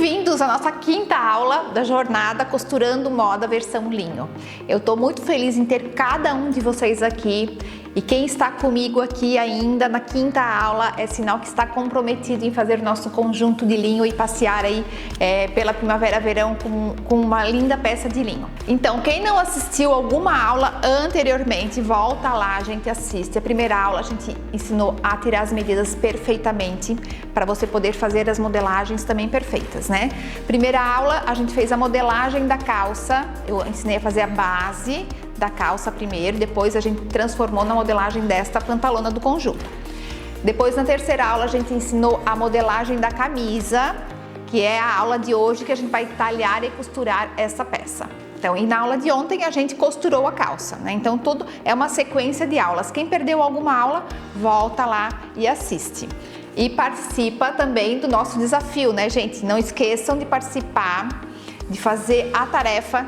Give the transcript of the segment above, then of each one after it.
Bem-vindos à nossa quinta aula da jornada Costurando Moda versão linho. Eu estou muito feliz em ter cada um de vocês aqui e quem está comigo aqui ainda na quinta aula é sinal que está comprometido em fazer nosso conjunto de linho e passear aí pela primavera-verão com uma linda peça de linho. Então, quem não assistiu alguma aula anteriormente, volta lá, a gente assiste. A primeira aula a gente ensinou a tirar as medidas perfeitamente para você poder fazer as modelagens também perfeitas, né? Primeira aula a gente fez a modelagem da calça, eu ensinei a fazer a base da calça primeiro, depois a gente transformou na modelagem desta pantalona do conjunto. Depois na terceira aula a gente ensinou a modelagem da camisa, que é a aula de hoje que a gente vai talhar e costurar essa peça. Então, e na aula de ontem a gente costurou a calça, né? Então tudo é uma sequência de aulas. Quem perdeu alguma aula, volta lá e assiste. E participa também do nosso desafio, né, gente? Não esqueçam de participar, de fazer a tarefa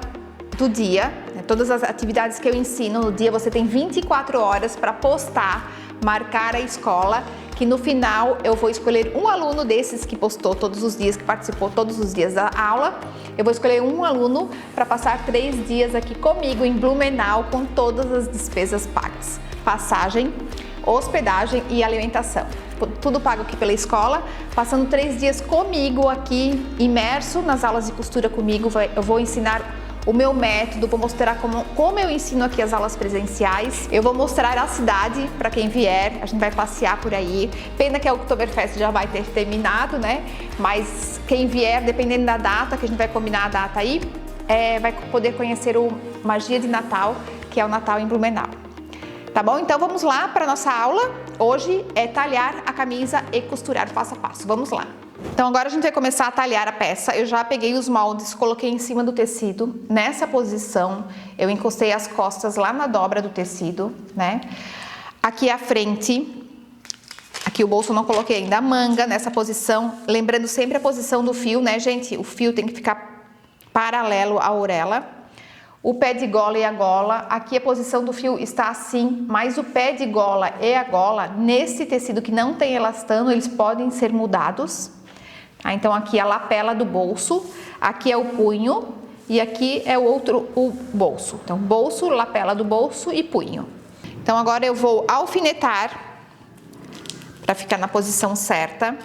do dia, né? Todas as atividades que eu ensino no dia, você tem 24 horas para postar, marcar a escola, que no final eu vou escolher um aluno desses que postou todos os dias, que participou todos os dias da aula. Eu vou escolher um aluno para passar 3 dias aqui comigo em Blumenau com todas as despesas pagas. Passagem, hospedagem e alimentação. Tudo pago aqui pela escola, passando 3 dias comigo aqui, imerso nas aulas de costura comigo. Eu vou ensinar o meu método, vou mostrar como eu ensino aqui as aulas presenciais. Eu vou mostrar a cidade para quem vier, a gente vai passear por aí. Pena que a Oktoberfest já vai ter terminado, né? Mas quem vier, dependendo da data, que a gente vai combinar a data aí, vai poder conhecer o Magia de Natal, que é o Natal em Blumenau. Tá bom? Então vamos lá para a nossa aula. Hoje é talhar a camisa e costurar passo a passo. Vamos lá. Então agora a gente vai começar a talhar a peça. Eu já peguei os moldes, coloquei em cima do tecido. Nessa posição, eu encostei as costas lá na dobra do tecido, né? Aqui a frente, aqui o bolso eu não coloquei ainda, a manga nessa posição. Lembrando sempre a posição do fio, né, gente? O fio tem que ficar paralelo à orelha. O pé de gola e a gola, aqui a posição do fio está assim, mas o pé de gola e a gola, nesse tecido que não tem elastano, eles podem ser mudados. Então aqui a lapela do bolso, aqui é o punho e aqui é o bolso. Então bolso, lapela do bolso e punho. Então agora eu vou alfinetar para ficar na posição certa.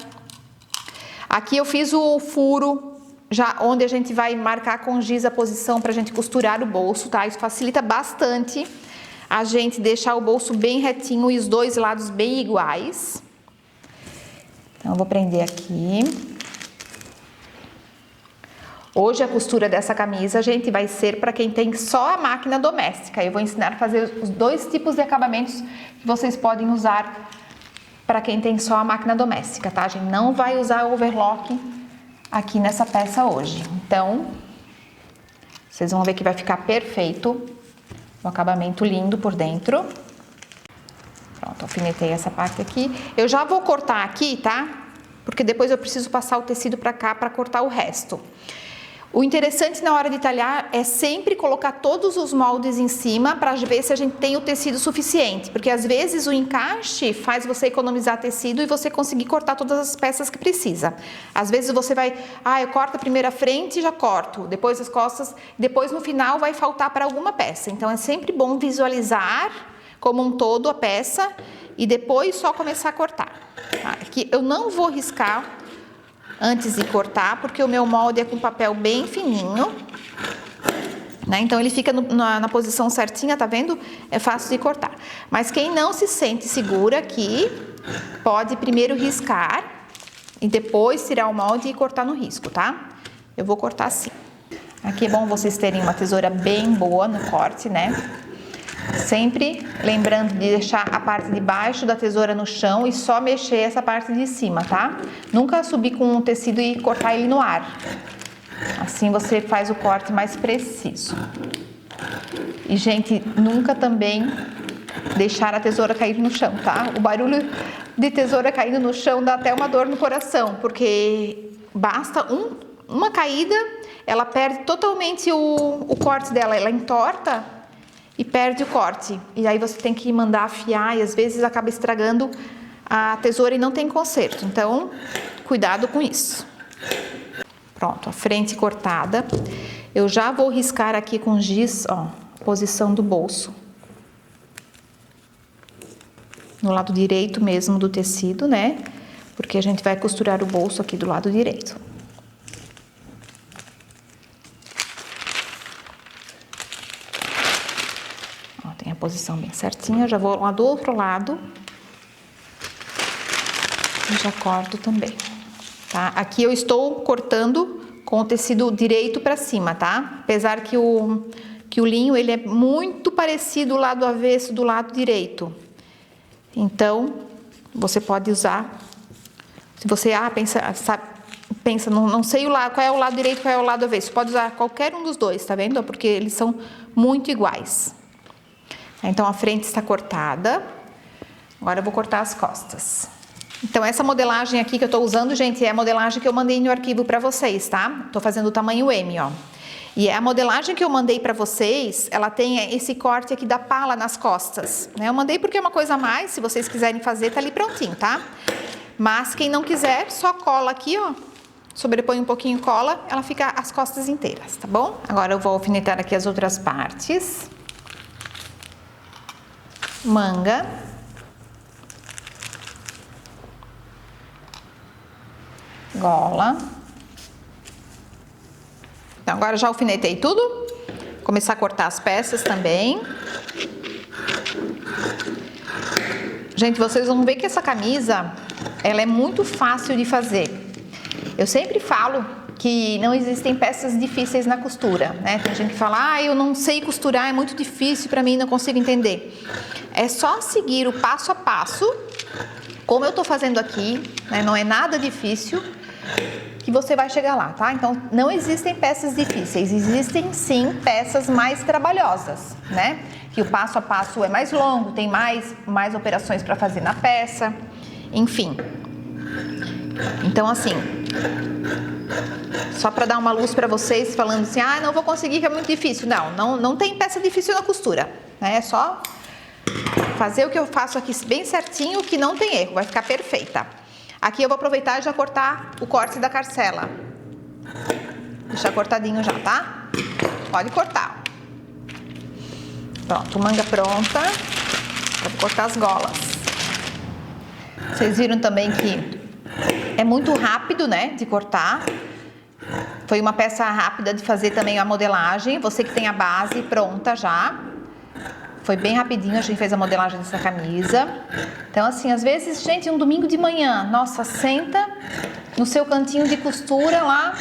Aqui eu fiz o furo, já onde a gente vai marcar com giz a posição para a gente costurar o bolso, tá? Isso facilita bastante a gente deixar o bolso bem retinho e os dois lados bem iguais. Então eu vou prender aqui. Hoje a costura dessa camisa, gente, vai ser para quem tem só a máquina doméstica. Eu vou ensinar a fazer os 2 tipos de acabamentos que vocês podem usar para quem tem só a máquina doméstica, tá? A gente não vai usar overlock aqui nessa peça hoje. Então, vocês vão ver que vai ficar perfeito, um acabamento lindo por dentro. Pronto, alfinetei essa parte aqui. Eu já vou cortar aqui, tá? Porque depois eu preciso passar o tecido para cá para cortar o resto. O interessante na hora de talhar é sempre colocar todos os moldes em cima para ver se a gente tem o tecido suficiente, porque às vezes o encaixe faz você economizar tecido e você conseguir cortar todas as peças que precisa. Às vezes você vai, eu corto a primeira frente e já corto, depois as costas, depois no final vai faltar para alguma peça. Então é sempre bom visualizar como um todo a peça e depois só começar a cortar. Aqui eu não vou riscar antes de cortar, porque o meu molde é com papel bem fininho, né? Então ele fica na posição certinha, tá vendo? É fácil de cortar. Mas quem não se sente segura aqui, pode primeiro riscar e depois tirar o molde e cortar no risco, tá? Eu vou cortar assim. Aqui é bom vocês terem uma tesoura bem boa no corte, né? Sempre lembrando de deixar a parte de baixo da tesoura no chão e só mexer essa parte de cima, tá? Nunca subir com o tecido e cortar ele no ar. Assim você faz o corte mais preciso. E, gente, nunca também deixar a tesoura cair no chão, tá? O barulho de tesoura caindo no chão dá até uma dor no coração, porque basta uma caída, ela perde totalmente o corte dela, ela entorta e perde o corte. E aí você tem que mandar afiar e às vezes acaba estragando a tesoura e não tem conserto. Então, cuidado com isso. Pronto, a frente cortada. Eu já vou riscar aqui com giz, ó, posição do bolso. No lado direito mesmo do tecido, né? Porque a gente vai costurar o bolso aqui do lado direito. Ó, tem a posição bem certinha, já vou lá do outro lado. E já corto também, tá? Aqui eu estou cortando com o tecido direito para cima, tá? Apesar que o linho, ele é muito parecido o lado avesso do lado direito. Então, você pode usar, se você pensa não sei qual é o lado direito, qual é o lado avesso, pode usar qualquer um dos dois, tá vendo? Porque eles são muito iguais. Então, a frente está cortada. Agora eu vou cortar as costas. Então, essa modelagem aqui que eu tô usando, gente, é a modelagem que eu mandei no arquivo para vocês, tá? Tô fazendo o tamanho M, ó. E a modelagem que eu mandei para vocês, ela tem esse corte aqui da pala nas costas, né? Eu mandei porque é uma coisa a mais, se vocês quiserem fazer, tá ali prontinho, tá? Mas quem não quiser, só cola aqui, ó. Sobrepõe um pouquinho, cola, ela fica as costas inteiras, tá bom? Agora eu vou alfinetar aqui as outras partes. Manga. Gola. Então, agora já alfinetei tudo. Vou começar a cortar as peças também. Gente, vocês vão ver que essa camisa, ela é muito fácil de fazer. Eu sempre falo que não existem peças difíceis na costura, né? Tem gente que fala, eu não sei costurar, é muito difícil para mim, não consigo entender. É só seguir o passo a passo, como eu tô fazendo aqui, né? Não é nada difícil, que você vai chegar lá, tá? Então, não existem peças difíceis, existem sim peças mais trabalhosas, né? Que o passo a passo é mais longo, tem mais operações para fazer na peça, enfim. Então, assim, só para dar uma luz para vocês, falando assim, não vou conseguir, que é muito difícil. Não tem peça difícil na costura, né? É só fazer o que eu faço aqui bem certinho, que não tem erro, vai ficar perfeita. Aqui eu vou aproveitar e já cortar o corte da carcela. Deixar cortadinho já, tá? Pode cortar. Pronto, manga pronta. Vou cortar as golas. Vocês viram também que é muito rápido, né, de cortar. Foi uma peça rápida de fazer também a modelagem. Você que tem a base pronta já. Foi bem rapidinho, a gente fez a modelagem dessa camisa. Então, assim, às vezes, gente, um domingo de manhã, nossa, senta no seu cantinho de costura lá,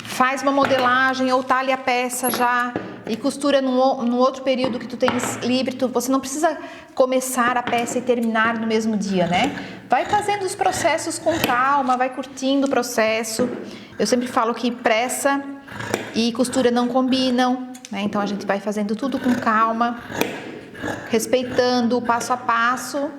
faz uma modelagem ou talha a peça já e costura num outro período que tu tens livre. Você não precisa começar a peça e terminar no mesmo dia, né? Vai fazendo os processos com calma, vai curtindo o processo. Eu sempre falo que pressa e costura não combinam, né? Então a gente vai fazendo tudo com calma, respeitando o passo a passo,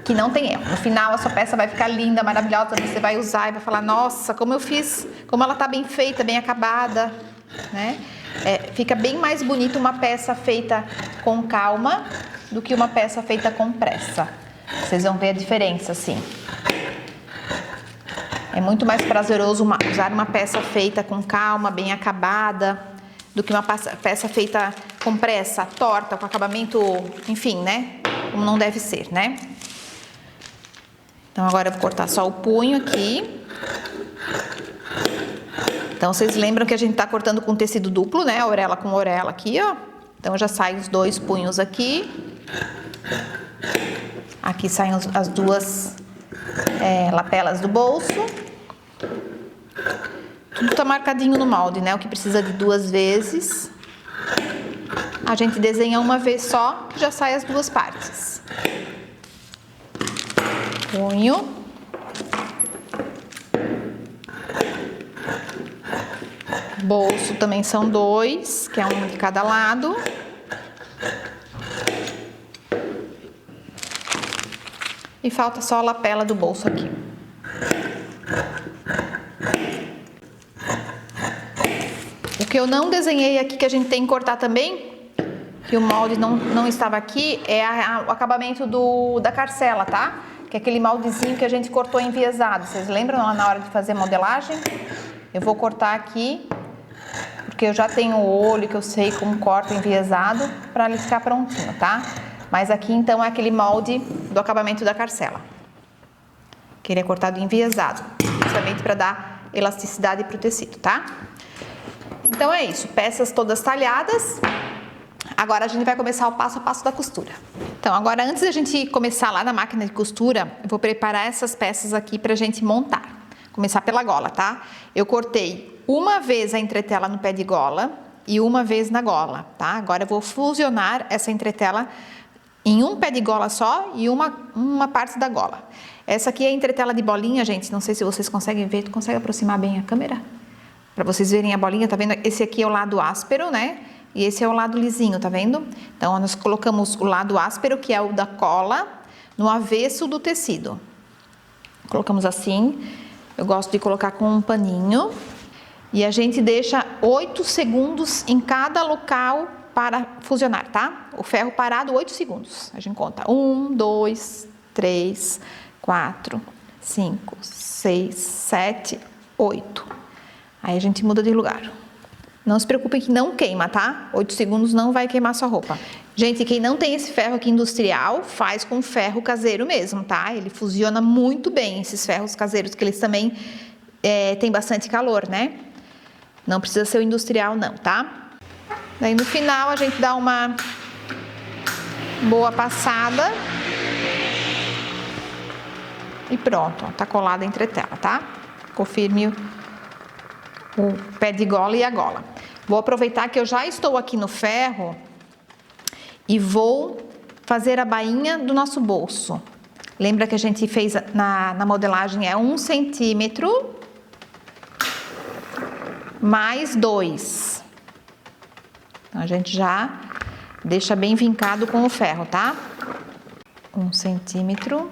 que não tem erro. No final a sua peça vai ficar linda, maravilhosa, você vai usar e vai falar, nossa, como eu fiz, como ela tá bem feita, bem acabada, né? Fica bem mais bonita uma peça feita com calma do que uma peça feita com pressa. Vocês vão ver a diferença, assim. É muito mais prazeroso usar uma peça feita com calma, bem acabada, do que uma peça feita com pressa, torta, com acabamento, enfim, né? Como não deve ser, né? Então, agora eu vou cortar só o punho aqui. Então, vocês lembram que a gente tá cortando com tecido duplo, né? Orelha com orelha aqui, ó. Então, já saem os dois punhos aqui. Aqui saem as duas lapelas do bolso. Tudo tá marcadinho no molde, né? O que precisa de 2 vezes. A gente desenha uma vez só, que já sai as 2 partes. Punho. Bolso também são 2, que é um de cada lado. E falta só a lapela do bolso aqui. O que eu não desenhei aqui, que a gente tem que cortar também, que o molde não estava aqui, é o acabamento da carcela, tá? Que é aquele moldezinho que a gente cortou enviesado. Vocês lembram lá na hora de fazer modelagem? Eu vou cortar aqui, porque eu já tenho o olho que eu sei como corta enviesado, para ele ficar prontinho, tá? Mas aqui então é aquele molde do acabamento da carcela, que ele é cortado enviesado, justamente para dar elasticidade para o tecido, tá? Então é isso, peças todas talhadas. Agora a gente vai começar o passo a passo da costura. Então agora, antes da gente começar lá na máquina de costura, eu vou preparar essas peças aqui pra gente montar. Começar pela gola, tá? Eu cortei uma vez a entretela no pé de gola e uma vez na gola, tá? Agora eu vou fusionar essa entretela em um pé de gola só e uma parte da gola. Essa aqui é a entretela de bolinha, gente. Não sei se vocês conseguem ver. Tu consegue aproximar bem a câmera? Pra vocês verem a bolinha, tá vendo? Esse aqui é o lado áspero, né? E esse é o lado lisinho, tá vendo? Então, nós colocamos o lado áspero, que é o da cola, no avesso do tecido. Colocamos assim. Eu gosto de colocar com um paninho. E a gente deixa 8 segundos em cada local para fusionar, tá? O ferro parado, 8 segundos. A gente conta 1, 2, 3, 4, 5, 6, 7, 8. Aí a gente muda de lugar. Não se preocupem que não queima, tá? 8 segundos não vai queimar sua roupa. Gente, quem não tem esse ferro aqui industrial, faz com ferro caseiro mesmo, tá? Ele fusiona muito bem, esses ferros caseiros, que eles também têm bastante calor, né? Não precisa ser o industrial não, tá? Daí no final a gente dá uma boa passada. E pronto, ó, tá colada a entretela, tá? Ficou firme o pé de gola e a gola. Vou aproveitar que eu já estou aqui no ferro e vou fazer a bainha do nosso bolso. Lembra que a gente fez na modelagem 1 centímetro mais 2. Então, a gente já deixa bem vincado com o ferro, tá? 1 centímetro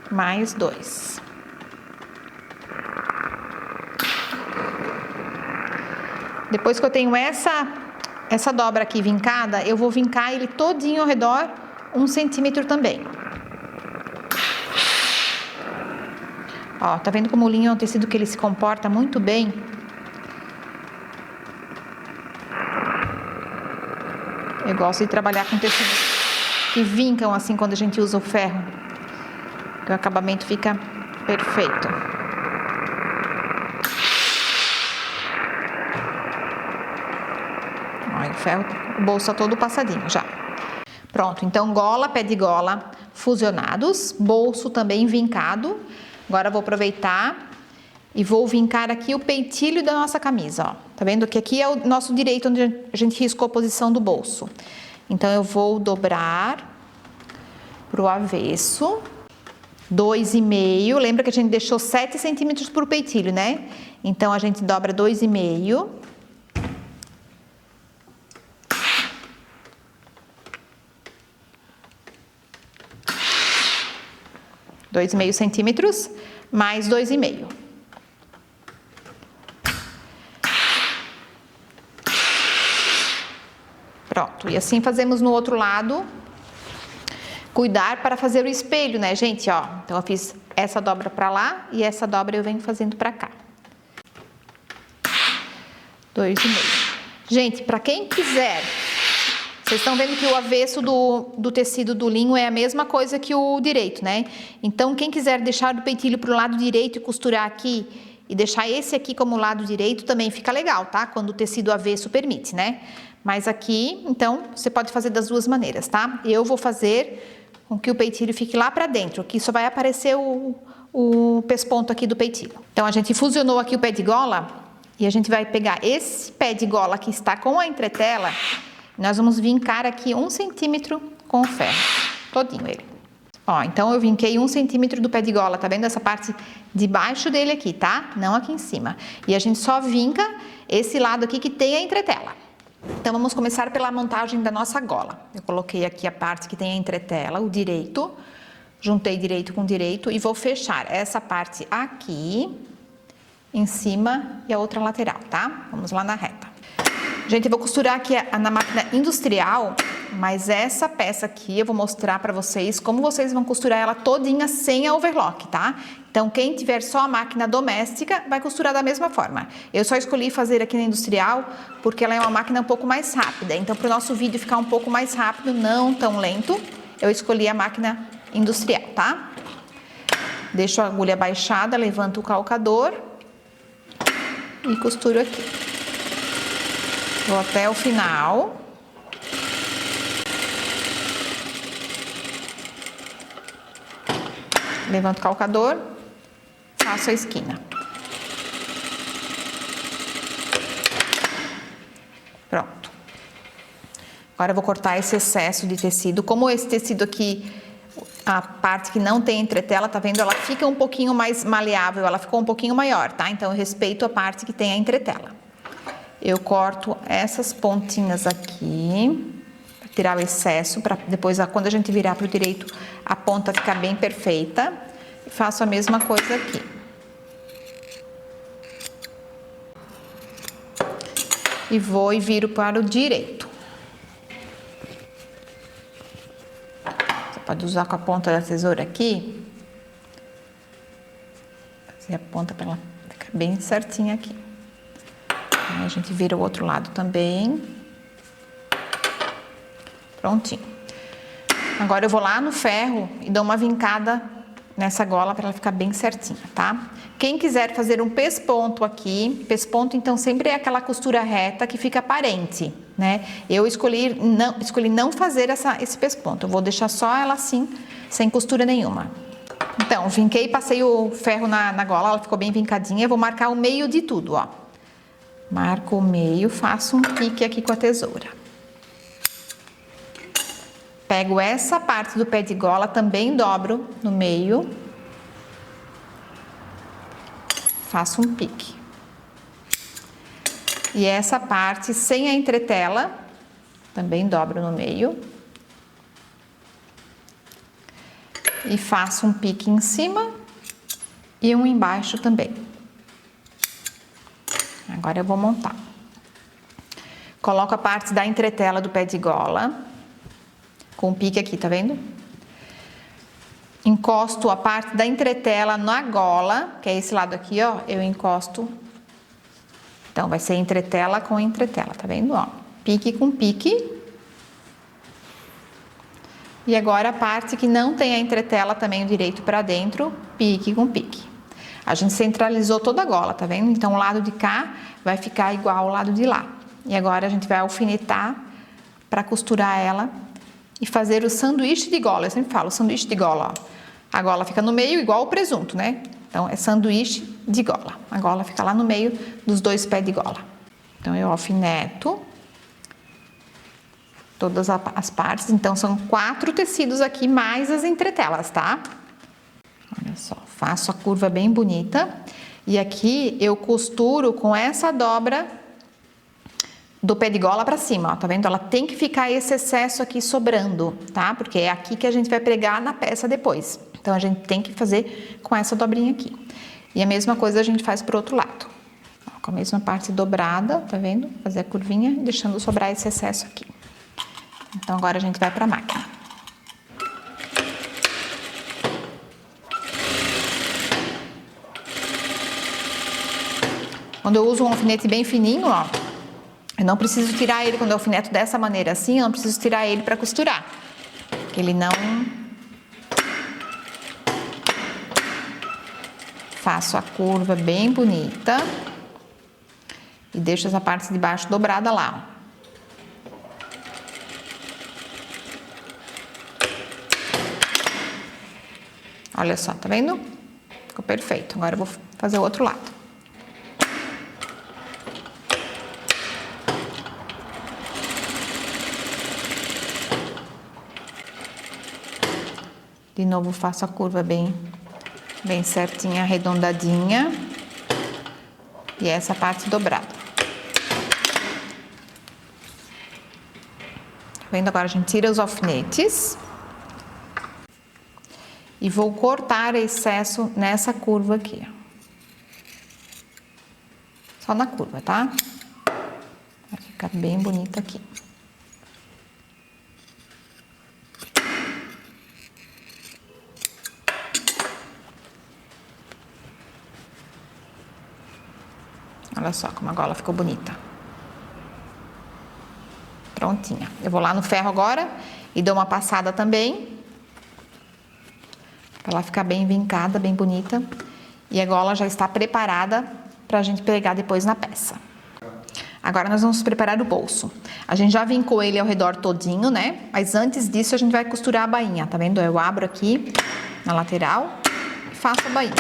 mais 2. Depois que eu tenho essa dobra aqui vincada, eu vou vincar ele todinho ao redor 1 centímetro também. Ó, tá vendo como o linho é um tecido que ele se comporta muito bem? Eu gosto de trabalhar com tecidos que vincam assim quando a gente usa o ferro. Que o acabamento fica perfeito. Ó, o ferro, o bolso tá todo passadinho já. Pronto, então gola, pé de gola fusionados, bolso também vincado. Agora eu vou aproveitar e vou vincar aqui o peitilho da nossa camisa, ó. Tá vendo que aqui é o nosso direito onde a gente riscou a posição do bolso. Então eu vou dobrar pro avesso, 2,5. Lembra que a gente deixou 7 centímetros pro peitilho, né? Então a gente dobra 2,5. Dois e meio centímetros mais 2,5. Pronto, e assim fazemos no outro lado. Cuidar para fazer o espelho, né, gente? Ó, então eu fiz essa dobra para lá e essa dobra eu venho fazendo para cá. 2,5. Gente, para quem quiser, vocês estão vendo que o avesso do tecido do linho é a mesma coisa que o direito, né? Então, quem quiser deixar o peitilho para o lado direito e costurar aqui e deixar esse aqui como lado direito, também fica legal, tá? Quando o tecido avesso permite, né? Mas aqui, então, você pode fazer das duas maneiras, tá? Eu vou fazer com que o peitilho fique lá para dentro, que só vai aparecer o pesponto aqui do peitilho. Então, a gente fusionou aqui o pé de gola e a gente vai pegar esse pé de gola que está com a entretela. Nós vamos vincar aqui 1 centímetro com o ferro, todinho ele. Ó, então eu vinquei 1 centímetro do pé de gola, tá vendo essa parte de baixo dele aqui, tá? Não aqui em cima. E a gente só vinca esse lado aqui que tem a entretela. Então vamos começar pela montagem da nossa gola. Eu coloquei aqui a parte que tem a entretela, o direito, juntei direito com direito e vou fechar essa parte aqui, em cima e a outra lateral, tá? Vamos lá na reta. Gente, eu vou costurar aqui na máquina industrial, mas essa peça aqui eu vou mostrar para vocês como vocês vão costurar ela todinha sem a overlock, tá? Então, quem tiver só a máquina doméstica vai costurar da mesma forma. Eu só escolhi fazer aqui na industrial porque ela é uma máquina um pouco mais rápida. Então, para o nosso vídeo ficar um pouco mais rápido, não tão lento, eu escolhi a máquina industrial, tá? Deixo a agulha baixada, levanto o calcador e costuro aqui. Vou até o final. Levanto o calcador, faço a esquina. Pronto. Agora eu vou cortar esse excesso de tecido. Como esse tecido aqui, a parte que não tem entretela, tá vendo? Ela fica um pouquinho mais maleável, ela ficou um pouquinho maior, tá? Então eu respeito a parte que tem a entretela. Eu corto essas pontinhas aqui, para tirar o excesso, para depois, quando a gente virar para o direito, a ponta ficar bem perfeita. E faço a mesma coisa aqui. E vou e viro para o direito. Você pode usar com a ponta da tesoura aqui. Fazer a ponta para ela ficar bem certinha aqui. Aí a gente vira o outro lado também. Prontinho. Agora eu vou lá no ferro e dou uma vincada nessa gola para ela ficar bem certinha, tá? Quem quiser fazer um pesponto aqui, pesponto então sempre é aquela costura reta que fica aparente, né? Eu escolhi não fazer esse pesponto, eu vou deixar só ela assim, sem costura nenhuma. Então, vinquei, passei o ferro na gola, ela ficou bem vincadinha, eu vou marcar o meio de tudo, ó. Marco o meio, faço um pique aqui com a tesoura. Pego essa parte do pé de gola, também dobro no meio. Faço um pique. E essa parte sem a entretela, também dobro no meio. E faço um pique em cima e um embaixo também. Agora eu vou montar. Coloco a parte da entretela do pé de gola, com o pique aqui, tá vendo? Encosto a parte da entretela na gola, que é esse lado aqui, ó, eu encosto. Então, vai ser entretela com entretela, tá vendo, ó? Pique com pique. E agora a parte que não tem a entretela também, o direito pra dentro, pique com pique. A gente centralizou toda a gola, tá vendo? Então, o lado de cá vai ficar igual ao lado de lá. E agora a gente vai alfinetar para costurar ela e fazer o sanduíche de gola. Eu sempre falo, sanduíche de gola, ó. A gola fica no meio igual o presunto, né? Então, é sanduíche de gola. A gola fica lá no meio dos dois pés de gola. Então, eu alfineto todas as partes. Então, são 4 tecidos aqui, mais as entretelas, tá? Olha só, faço a curva bem bonita. E aqui eu costuro com essa dobra do pé de gola pra cima, ó, tá vendo? Ela tem que ficar esse excesso aqui sobrando, tá? Porque é aqui que a gente vai pregar na peça depois. Então, a gente tem que fazer com essa dobrinha aqui. E a mesma coisa a gente faz pro outro lado. Ó, com a mesma parte dobrada, tá vendo? Fazer a curvinha, deixando sobrar esse excesso aqui. Então, agora a gente vai pra máquina. Quando eu uso um alfinete bem fininho, ó, eu não preciso tirar ele quando eu alfineto dessa maneira assim, eu não preciso tirar ele para costurar. Porque ele não... Faço a curva bem bonita e deixo essa parte de baixo dobrada lá, ó. Olha só, tá vendo? Ficou perfeito. Agora eu vou fazer o outro lado. De novo, faço a curva bem certinha, arredondadinha. E essa parte dobrada. Tá vendo? Agora a gente tira os alfinetes. E vou cortar excesso nessa curva aqui, ó. Só na curva, tá? Vai Fica bem bonita aqui. Olha só como a gola ficou bonita. Prontinha. Eu vou lá no ferro agora e dou uma passada também. Pra ela ficar bem vincada, bem bonita. E a gola já está preparada pra gente pegar depois na peça. Agora nós vamos preparar o bolso. A gente já vincou ele ao redor todinho, né? Mas antes disso a gente vai costurar a bainha, tá vendo? Eu abro aqui na lateral e faço a bainha.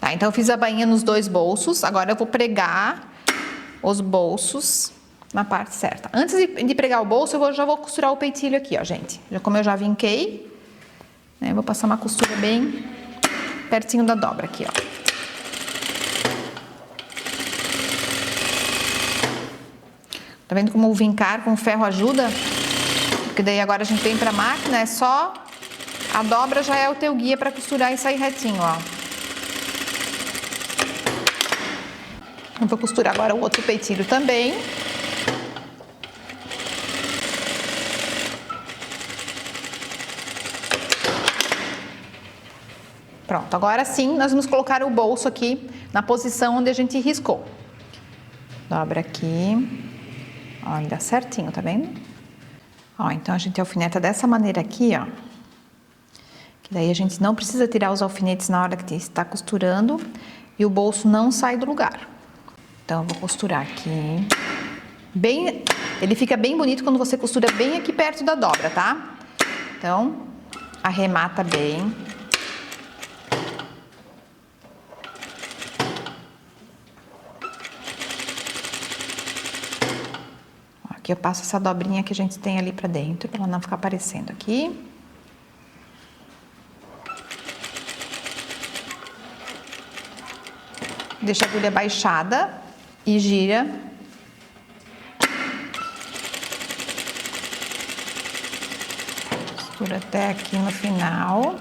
Tá, então eu fiz a bainha nos dois bolsos, agora eu vou pregar os bolsos na parte certa. Antes de pregar o bolso, já vou costurar o peitilho aqui, ó, gente. Como eu já vinquei, né, vou passar uma costura bem pertinho da dobra aqui, ó. Tá vendo como o vincar com o ferro ajuda? Porque daí agora a gente vem pra máquina, é só a dobra já é o teu guia pra costurar e sair retinho, ó. Eu vou costurar agora o outro peitilho também. Pronto, agora sim nós vamos colocar o bolso aqui na posição onde a gente riscou. Dobra aqui. Olha, certinho, tá vendo? Ó, então a gente alfineta dessa maneira aqui, ó. Que daí a gente não precisa tirar os alfinetes na hora que está costurando e o bolso não sai do lugar. Então, eu vou costurar aqui. Ele fica bem bonito quando você costura bem aqui perto da dobra, tá? Então, arremata bem. Aqui eu passo essa dobrinha que a gente tem ali pra dentro, pra ela não ficar aparecendo aqui. Deixa a agulha baixada e gira. Costura até aqui no final.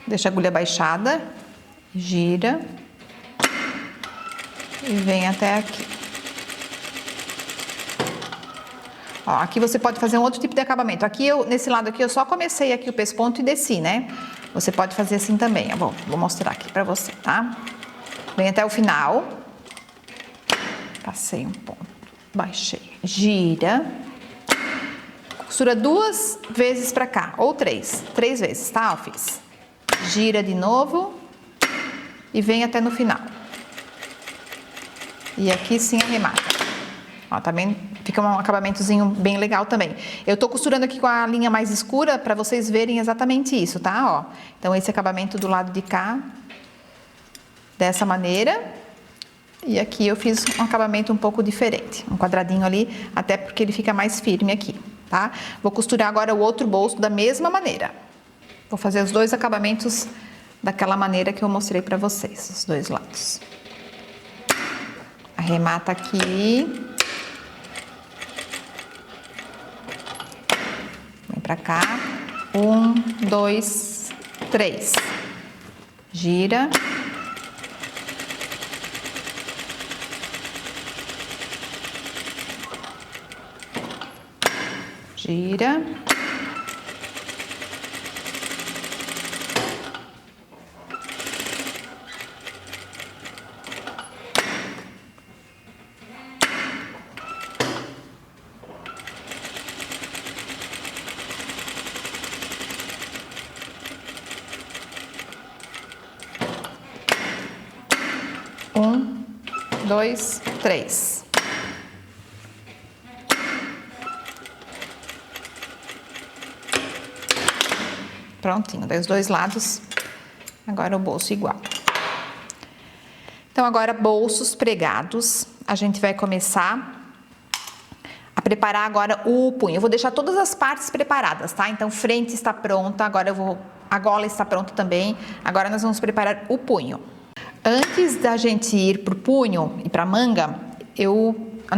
Deixa a agulha baixada, gira e vem até aqui. Ó, aqui você pode fazer um outro tipo de acabamento. Aqui nesse lado aqui eu só comecei aqui o pesponto e desci, né? Você pode fazer assim também. Bom, vou mostrar aqui pra você, tá? Vem até o final. Passei um ponto, baixei, gira. Costura 2 vezes pra cá, ou 3 vezes, tá? Eu fiz. Gira de novo e vem até no final. E aqui sim arremata. Ó, tá bem? Fica um acabamentozinho bem legal também. Eu tô costurando aqui com a linha mais escura para vocês verem exatamente isso, tá? Ó, então esse acabamento do lado de cá, dessa maneira. E aqui eu fiz um acabamento um pouco diferente, um quadradinho ali, até porque ele fica mais firme aqui, tá? Vou costurar agora o outro bolso da mesma maneira. Vou fazer os dois acabamentos daquela maneira que eu mostrei para vocês, os dois lados. Arremata aqui. Vem pra cá. 1, 2, 3. Gira. Gira. Um, 2, 3. Prontinho, dos dois lados. Agora o bolso igual. Então, agora bolsos pregados. A gente vai começar a preparar agora o punho. Eu vou deixar todas as partes preparadas, tá? Então, frente está pronta, a gola está pronta também. Agora nós vamos preparar o punho. Antes da gente ir pro punho e pra manga,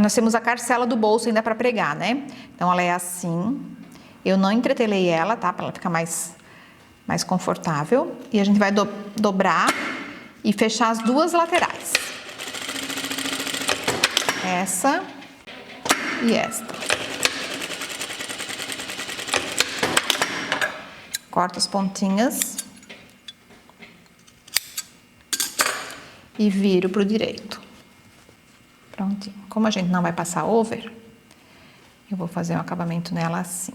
nós temos a carcela do bolso ainda para pregar, né? Então ela é assim. Eu não entretelei ela, tá? Para ela ficar mais mais confortável. E a gente vai dobrar e fechar as duas laterais. Essa e esta. Corta as pontinhas. E viro pro direito. Prontinho. Como a gente não vai passar over, eu vou fazer um acabamento nela assim.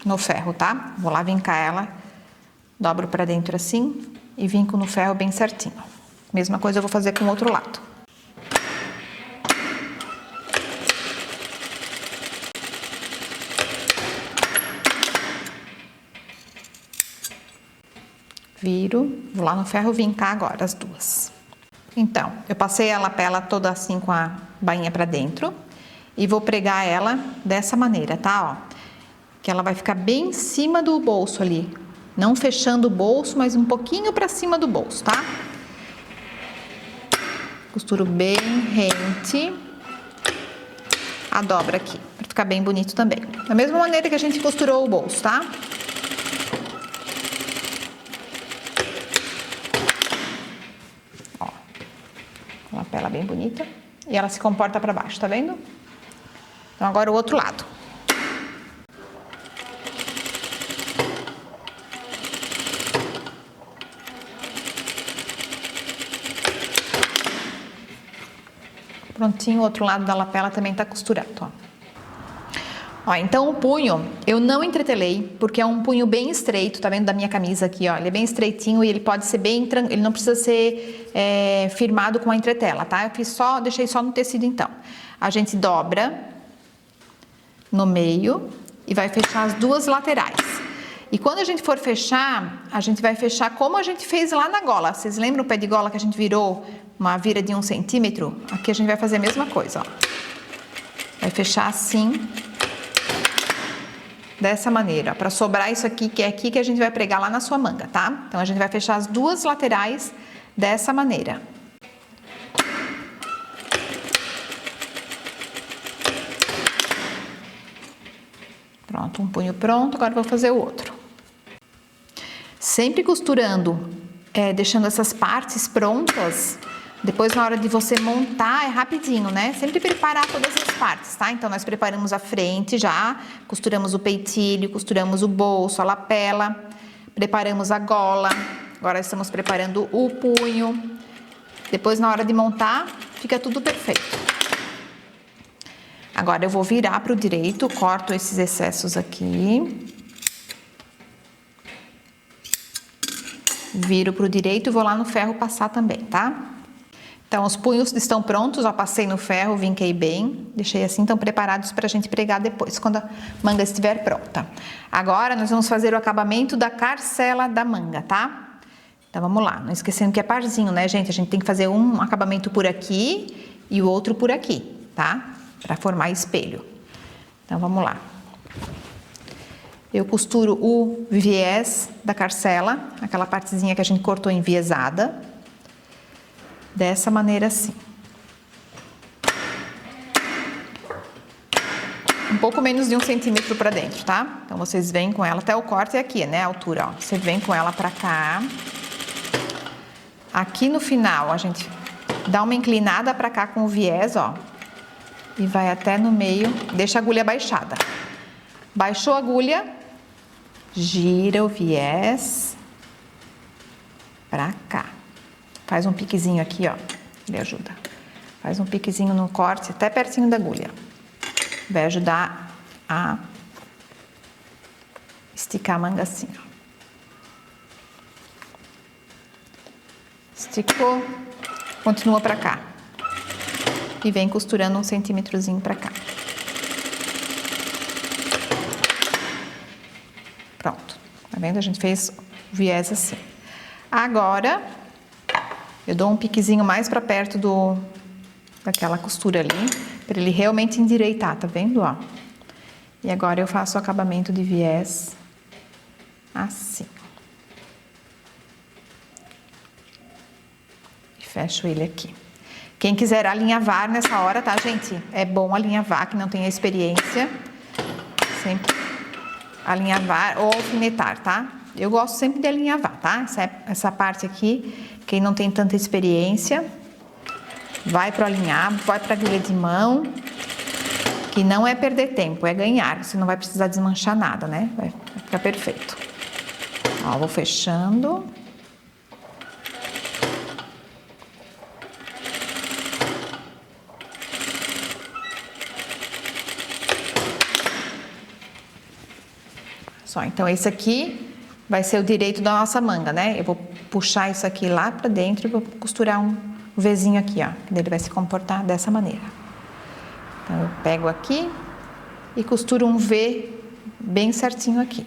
No ferro, tá? Vou lá vincar ela, dobro pra dentro assim e vinco no ferro bem certinho. Mesma coisa eu vou fazer com o outro lado. Viro, vou lá no ferro vincar agora as duas. Então, eu passei a lapela toda assim com a bainha pra dentro e vou pregar ela dessa maneira, tá? Ó, que ela vai ficar bem em cima do bolso ali. Não fechando o bolso, mas um pouquinho pra cima do bolso, tá? Costuro bem rente. A dobra aqui, pra ficar bem bonito também. Da mesma maneira que a gente costurou o bolso, tá? Ó, uma lapela bem bonita. E ela se comporta pra baixo, tá vendo? Então agora o outro lado. Prontinho, o outro lado da lapela também tá costurado, ó. Ó, então o punho eu não entretelei, porque é um punho bem estreito, tá vendo da minha camisa aqui, ó. Ele é bem estreitinho e ele pode ser bem, ele não precisa ser firmado com a entretela, tá? Eu fiz só, deixei só no tecido então. A gente dobra no meio e vai fechar as duas laterais. E quando a gente for fechar, a gente vai fechar como a gente fez lá na gola. Vocês lembram o pé de gola que a gente virou uma vira de 1 centímetro? Aqui a gente vai fazer a mesma coisa, ó. Vai fechar assim, dessa maneira, para sobrar isso aqui, que é aqui que a gente vai pregar lá na sua manga, tá? Então a gente vai fechar as duas laterais dessa maneira. Pronto, um punho pronto, agora eu vou fazer o outro. Sempre costurando, deixando essas partes prontas, depois na hora de você montar é rapidinho, né? Sempre preparar todas as partes, tá? Então nós preparamos a frente já, costuramos o peitilho, costuramos o bolso, a lapela, preparamos a gola, agora estamos preparando o punho. Depois na hora de montar, fica tudo perfeito. Agora eu vou virar para o direito, corto esses excessos aqui. Viro para o direito e vou lá no ferro passar também, tá? Então, os punhos estão prontos, ó, passei no ferro, vinquei bem, deixei assim, estão preparados para a gente pregar depois, quando a manga estiver pronta. Agora, nós vamos fazer o acabamento da carcela da manga, tá? Então, vamos lá. Não esquecendo que é parzinho, né, gente? A gente tem que fazer um acabamento por aqui e o outro por aqui, tá? Para formar espelho. Então, vamos lá. Eu costuro o viés da carcela, aquela partezinha que a gente cortou enviesada, dessa maneira assim. Um pouco menos de 1 centímetro para dentro, tá? Então vocês vêm com ela, até o corte é aqui, né, a altura, ó. Você vem com ela para cá. Aqui no final a gente dá uma inclinada para cá com o viés, ó. E vai até no meio, deixa a agulha baixada. Baixou a agulha, gira o viés pra cá. Faz um piquezinho aqui, ó. Ele ajuda. Faz um piquezinho no corte, até pertinho da agulha. Vai ajudar a esticar a manga assim, ó. Esticou, continua pra cá. E vem costurando 1 centímetrozinho pra cá. Pronto, tá vendo? A gente fez o viés assim. Agora, eu dou um piquezinho mais pra perto daquela costura ali, pra ele realmente endireitar, tá vendo, ó? E agora eu faço o acabamento de viés assim. E fecho ele aqui. Quem quiser alinhavar nessa hora, tá, gente? É bom alinhavar, quem não tem experiência. Sempre alinhavar ou alfinetar, tá? Eu gosto sempre de alinhavar, tá? Essa parte aqui, quem não tem tanta experiência, vai pro alinhavo, vai pra agulha de mão, que não é perder tempo, é ganhar. Você não vai precisar desmanchar nada, né? Vai ficar perfeito. Ó, vou fechando. Só, então esse aqui vai ser o direito da nossa manga, né? Eu vou puxar isso aqui lá pra dentro e vou costurar um Vzinho aqui, ó. Ele vai se comportar dessa maneira. Então eu pego aqui e costuro um V bem certinho aqui.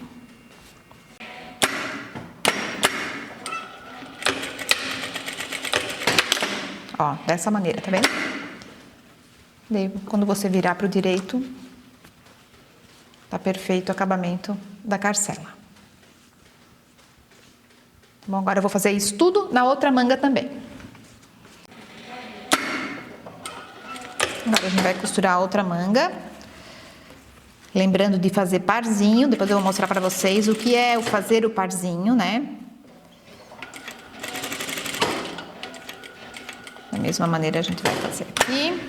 Ó, dessa maneira, tá vendo? Daí, quando você virar pro direito, tá perfeito o acabamento da carcela. Bom, agora eu vou fazer isso tudo na outra manga também. Agora a gente vai costurar a outra manga. Lembrando de fazer parzinho, depois eu vou mostrar pra vocês o que é o fazer o parzinho, né? Da mesma maneira a gente vai fazer aqui.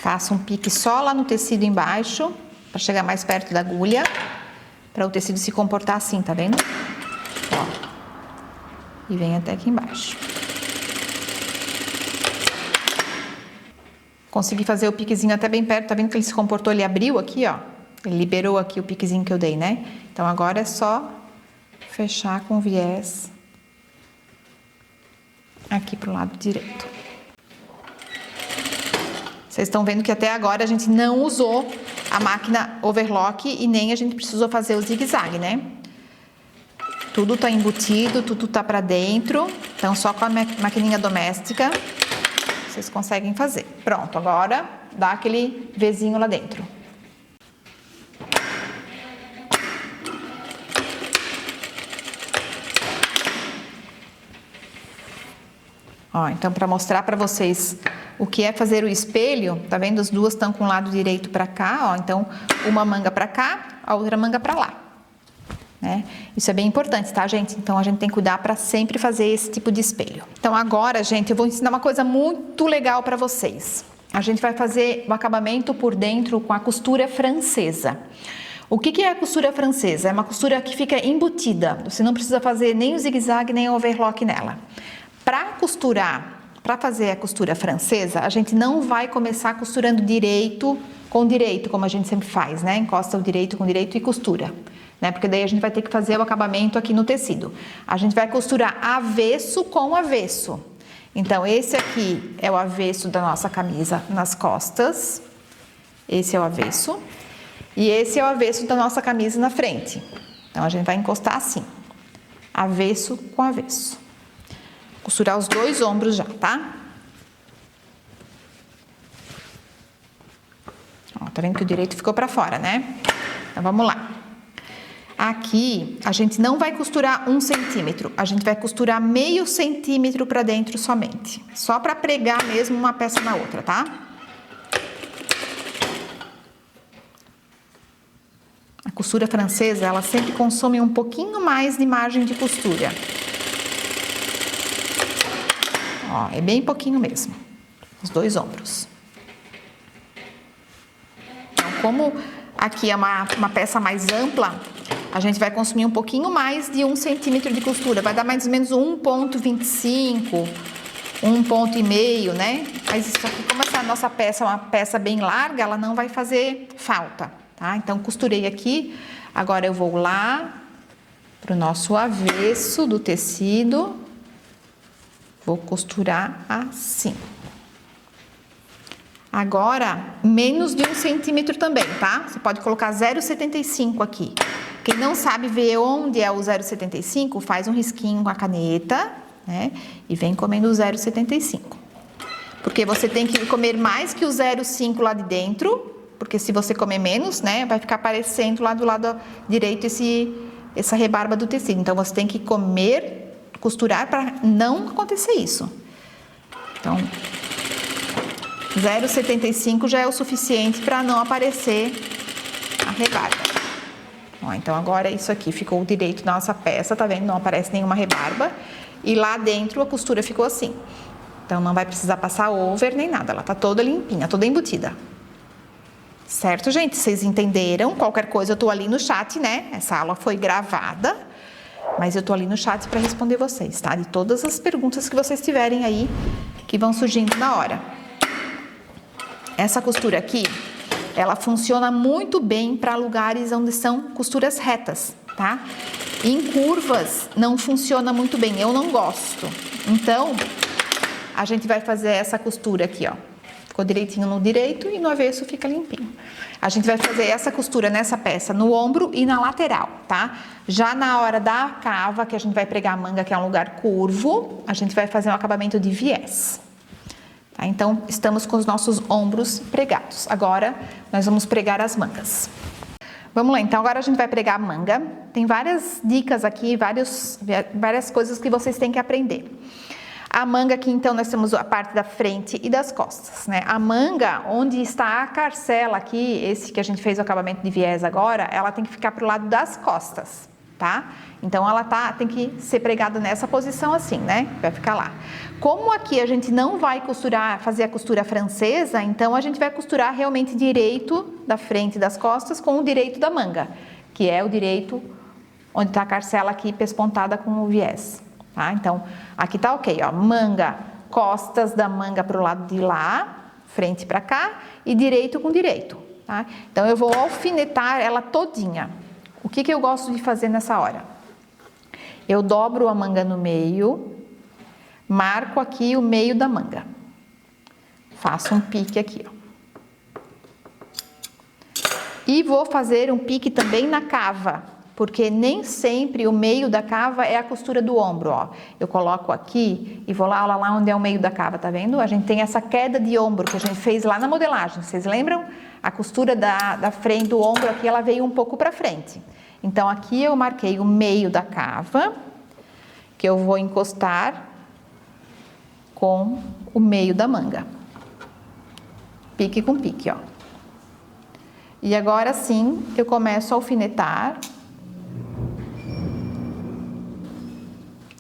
Faço um pique só lá no tecido embaixo, para chegar mais perto da agulha, para o tecido se comportar assim, tá vendo? Ó. E vem até aqui embaixo. Consegui fazer o piquezinho até bem perto, tá vendo que ele se comportou, ele abriu aqui, ó. Ele liberou aqui o piquezinho que eu dei, né? Então agora é só fechar com viés aqui pro lado direito. Vocês estão vendo que até agora a gente não usou a máquina overlock e nem a gente precisou fazer o zigue-zague, né? Tudo tá embutido, tudo tá pra dentro, então só com a maquininha doméstica vocês conseguem fazer. Pronto, agora dá aquele Vzinho lá dentro. Ó, então para mostrar para vocês o que é fazer o espelho, tá vendo? As duas estão com o lado direito para cá, ó. Então uma manga para cá, a outra manga para lá, né? Isso é bem importante, tá, gente? Então a gente tem que cuidar para sempre fazer esse tipo de espelho. Então agora, gente, eu vou ensinar uma coisa muito legal para vocês. A gente vai fazer o acabamento por dentro com a costura francesa. O que é a costura francesa? É uma costura que fica embutida. Você não precisa fazer nem o zigue-zague nem o overlock nela. Para costurar, para fazer a costura francesa, a gente não vai começar costurando direito com direito, como a gente sempre faz, né? Encosta o direito com direito e costura, né? Porque daí a gente vai ter que fazer o acabamento aqui no tecido. A gente vai costurar avesso com avesso. Então, esse aqui é o avesso da nossa camisa nas costas. Esse é o avesso. E esse é o avesso da nossa camisa na frente. Então, a gente vai encostar assim. Avesso com avesso. Costurar os dois ombros já, tá? Ó, tá vendo que o direito ficou pra fora, né? Então, vamos lá. Aqui, a gente não vai costurar 1 centímetro, a gente vai costurar meio centímetro pra dentro somente. Só pra pregar mesmo uma peça na outra, tá? A costura francesa, ela sempre consome um pouquinho mais de margem de costura. Ó, é bem pouquinho mesmo, os dois ombros. Então, como aqui é uma peça mais ampla, a gente vai consumir um pouquinho mais de 1 centímetro de costura. Vai dar mais ou menos 1,25, 1,5, né? Mas isso aqui, como essa nossa peça é uma peça bem larga, ela não vai fazer falta, tá? Então, costurei aqui. Agora eu vou lá pro nosso avesso do tecido. Vou costurar assim. Agora, menos de 1 centímetro também, tá? Você pode colocar 0,75 aqui. Quem não sabe ver onde é o 0,75, faz um risquinho com a caneta, né? E vem comendo o 0,75. Porque você tem que comer mais que o 0,5 lá de dentro, porque se você comer menos, né, vai ficar aparecendo lá do lado direito essa rebarba do tecido. Então, você tem que comer, costurar para não acontecer isso. Então, 0,75 já é o suficiente para não aparecer a rebarba. Ó, então agora isso aqui ficou direito na nossa peça, tá vendo? Não aparece nenhuma rebarba. E lá dentro a costura ficou assim. Então não vai precisar passar over nem nada, ela tá toda limpinha, toda embutida. Certo, gente? Vocês entenderam? Qualquer coisa eu tô ali no chat, né? Essa aula foi gravada, mas eu tô ali no chat para responder vocês, tá? De todas as perguntas que vocês tiverem aí, que vão surgindo na hora. Essa costura aqui, ela funciona muito bem para lugares onde são costuras retas, tá? Em curvas não funciona muito bem, eu não gosto. Então, a gente vai fazer essa costura aqui, ó. Ficou direitinho no direito e no avesso fica limpinho. A gente vai fazer essa costura nessa peça no ombro e na lateral, tá? Já na hora da cava, que a gente vai pregar a manga, que é um lugar curvo, a gente vai fazer um acabamento de viés. Tá? Então, estamos com os nossos ombros pregados. Agora, nós vamos pregar as mangas. Vamos lá, então agora a gente vai pregar a manga. Tem várias dicas aqui, várias coisas que vocês têm que aprender. A manga aqui, então, nós temos a parte da frente e das costas, né? A manga, onde está a carcela aqui, esse que a gente fez o acabamento de viés agora, ela tem que ficar pro lado das costas, tá? Então, ela tem que ser pregada nessa posição assim, né? Vai ficar lá. Como aqui a gente não vai fazer a costura francesa, então a gente vai costurar realmente direito da frente e das costas com o direito da manga, que é o direito onde está a carcela aqui pespontada com o viés. Tá? Então, aqui tá ok, ó, manga, costas da manga pro lado de lá, frente para cá e direito com direito, tá? Então, eu vou alfinetar ela todinha. O que eu gosto de fazer nessa hora? Eu dobro a manga no meio, marco aqui o meio da manga, faço um pique aqui, ó. E vou fazer um pique também na cava, porque nem sempre o meio da cava é a costura do ombro, ó. Eu coloco aqui e vou lá onde é o meio da cava, tá vendo? A gente tem essa queda de ombro que a gente fez lá na modelagem, vocês lembram? A costura da frente do ombro aqui, ela veio um pouco pra frente. Então, aqui eu marquei o meio da cava, que eu vou encostar com o meio da manga. Pique com pique, ó. E agora sim, eu começo a alfinetar.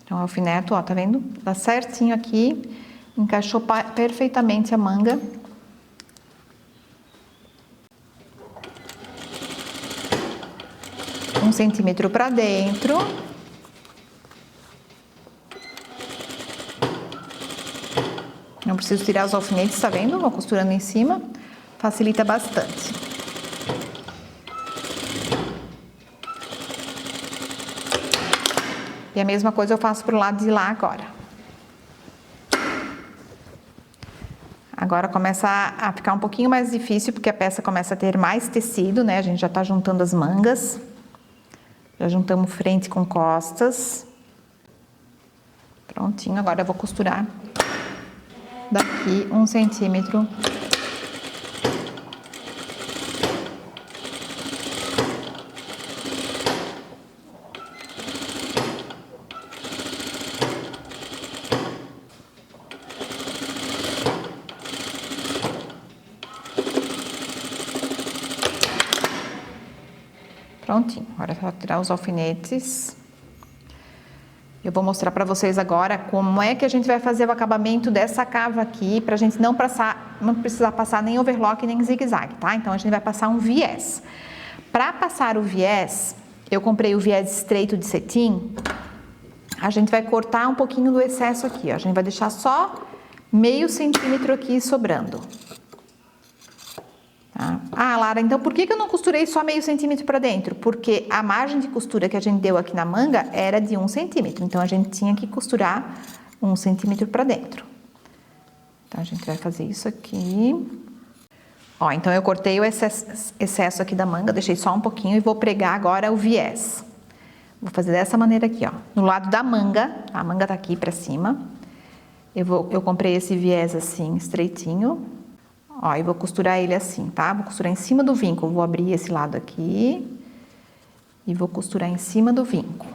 Então, eu alfineto, ó, tá vendo? Dá certinho aqui, encaixou perfeitamente a manga. Um centímetro para dentro. Não preciso tirar os alfinetes, tá vendo? Vou costurando em cima, facilita bastante. E a mesma coisa eu faço pro lado de lá agora. Agora começa a ficar um pouquinho mais difícil, porque a peça começa a ter mais tecido, né? A gente já tá juntando as mangas. Já juntamos frente com costas. Prontinho, agora eu vou costurar daqui 1 centímetro. Prontinho, agora é só tirar os alfinetes. Eu vou mostrar para vocês agora como é que a gente vai fazer o acabamento dessa cava aqui, pra gente não precisar passar nem overlock nem zigue-zague, tá? Então, a gente vai passar um viés. Para passar o viés, eu comprei o viés estreito de cetim. A gente vai cortar um pouquinho do excesso aqui, ó. A gente vai deixar só meio centímetro aqui sobrando. Tá? Ah, Lara, então por que eu não costurei só meio centímetro para dentro? Porque a margem de costura que a gente deu aqui na manga era de 1 centímetro. Então, a gente tinha que costurar 1 centímetro para dentro. Então, a gente vai fazer isso aqui. Ó, então eu cortei o excesso aqui da manga, deixei só um pouquinho e vou pregar agora o viés. Vou fazer dessa maneira aqui, ó. No lado da manga, a manga tá aqui para cima. Eu comprei esse viés assim, estreitinho. Ó, e vou costurar ele assim, tá? Vou costurar em cima do vinco. Vou abrir esse lado aqui e vou costurar em cima do vinco.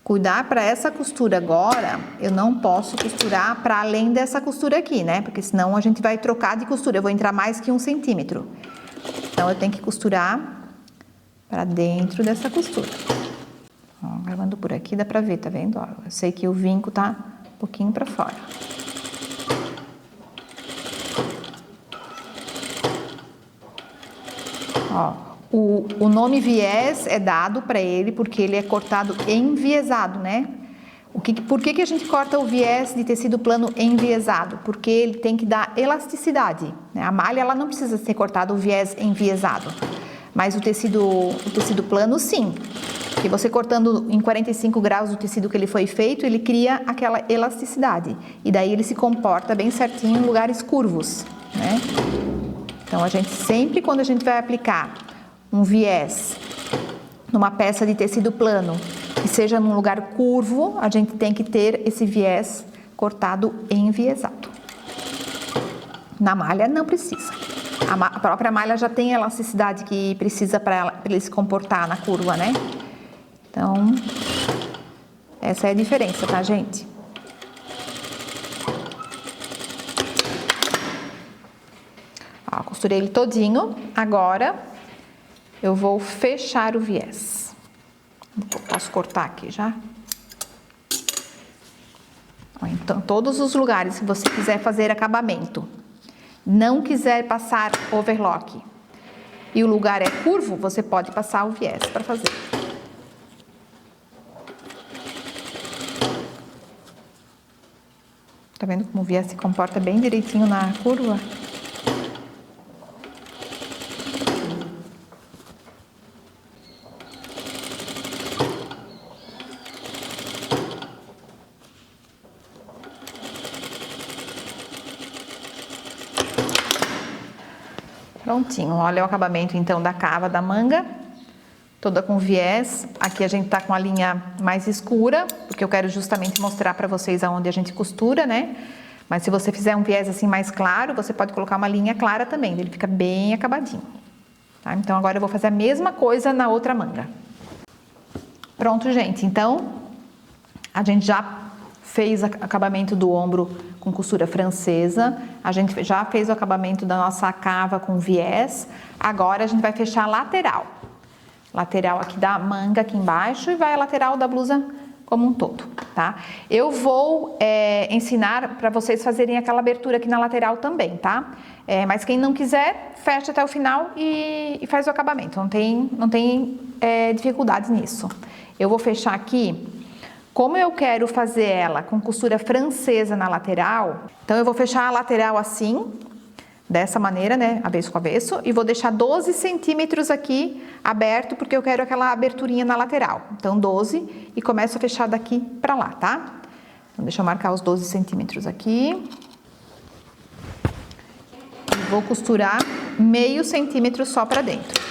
Cuidar para essa costura agora, eu não posso costurar para além dessa costura aqui, né? Porque senão a gente vai trocar de costura, eu vou entrar mais que 1 centímetro. Então, eu tenho que costurar para dentro dessa costura. Ó, gravando por aqui dá pra ver, tá vendo? Ó, eu sei que o vinco tá um pouquinho para fora. Ó. O nome viés é dado para ele porque ele é cortado enviesado, né? Por que a gente corta o viés de tecido plano enviesado? Porque ele tem que dar elasticidade, né? A malha ela não precisa ser cortada o viés enviesado, mas o tecido plano sim. Porque você cortando em 45 graus o tecido que ele foi feito, ele cria aquela elasticidade. E daí ele se comporta bem certinho em lugares curvos, né? Então a gente sempre, quando a gente vai aplicar um viés numa peça de tecido plano que seja num lugar curvo, a gente tem que ter esse viés cortado enviesado. Na malha não precisa. A própria malha já tem a elasticidade que precisa para ele se comportar na curva, né? Então, essa é a diferença, tá, gente? Ó, costurei ele todinho. Agora, eu vou fechar o viés. Posso cortar aqui já? Então, todos os lugares que você quiser fazer acabamento, não quiser passar overlock, e o lugar é curvo, você pode passar o viés para fazer. Tá vendo como o viés se comporta bem direitinho na curva? Prontinho, olha o acabamento então da cava da manga, toda com viés. Aqui a gente tá com a linha mais escura, porque eu quero justamente mostrar pra vocês aonde a gente costura, né? Mas se você fizer um viés assim mais claro, você pode colocar uma linha clara também, ele fica bem acabadinho. Tá? Então agora eu vou fazer a mesma coisa na outra manga. Pronto, gente, então a gente já fez o acabamento do ombro com costura francesa, a gente já fez o acabamento da nossa cava com viés, agora a gente vai fechar a lateral. Lateral aqui da manga aqui embaixo e vai a lateral da blusa como um todo, tá? Eu vou ensinar para vocês fazerem aquela abertura aqui na lateral também, tá? Mas quem não quiser, fecha até o final e faz o acabamento, não tem dificuldade nisso. Eu vou fechar aqui. Como eu quero fazer ela com costura francesa na lateral, então eu vou fechar a lateral assim, dessa maneira, né, avesso com avesso, e vou deixar 12 centímetros aqui aberto, porque eu quero aquela aberturinha na lateral. Então 12 e começo a fechar daqui pra lá, tá? Então deixa eu marcar os 12 centímetros aqui. E vou costurar meio centímetro só pra dentro.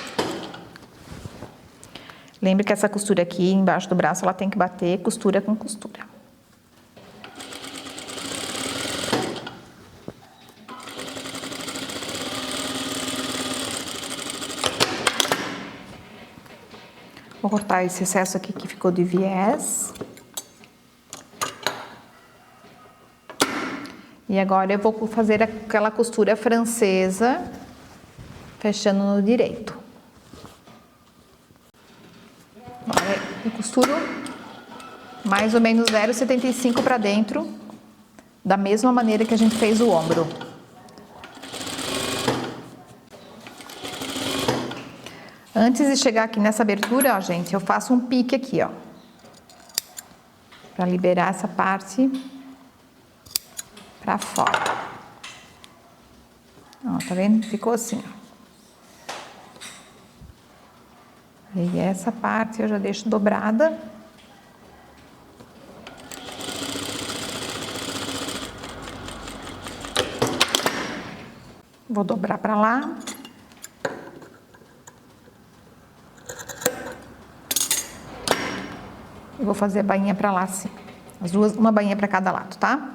Lembre que essa costura aqui embaixo do braço, ela tem que bater costura com costura. Vou cortar esse excesso aqui que ficou de viés. E agora eu vou fazer aquela costura francesa, fechando no direito. Eu costuro mais ou menos 0,75 para dentro, da mesma maneira que a gente fez o ombro. Antes de chegar aqui nessa abertura, ó, gente, eu faço um pique aqui, ó, para liberar essa parte para fora. Ó, tá vendo? Ficou assim, ó. E essa parte eu já deixo dobrada. Vou dobrar para lá. E vou fazer a bainha para lá assim. As duas, uma bainha para cada lado, tá?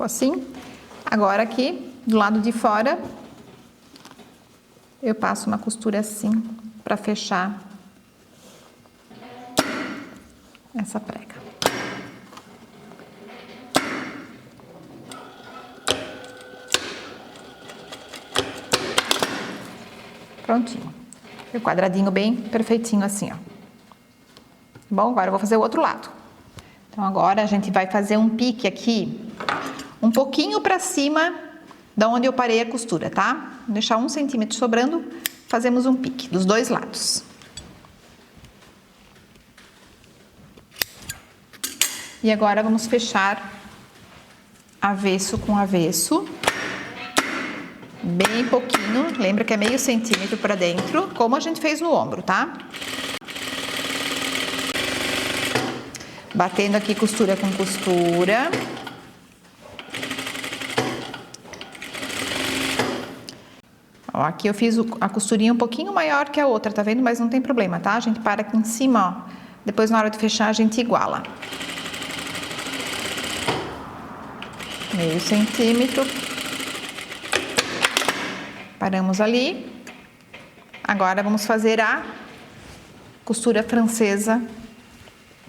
assim. Agora aqui, do lado de fora, eu passo uma costura assim, para fechar essa prega. Prontinho. E o quadradinho bem perfeitinho assim, ó. Bom, agora eu vou fazer o outro lado. Então agora a gente vai fazer um pique aqui, um pouquinho para cima da onde eu parei a costura, tá? Vou deixar 1 centímetro sobrando, fazemos um pique dos dois lados. E agora vamos fechar avesso com avesso. Bem pouquinho, lembra que é meio centímetro para dentro, como a gente fez no ombro, tá? Batendo aqui costura com costura. Ó, aqui eu fiz a costurinha um pouquinho maior que a outra, tá vendo? Mas não tem problema, tá? A gente para aqui em cima, ó. Depois na hora de fechar a gente iguala. Meio centímetro. Paramos ali. Agora vamos fazer a costura francesa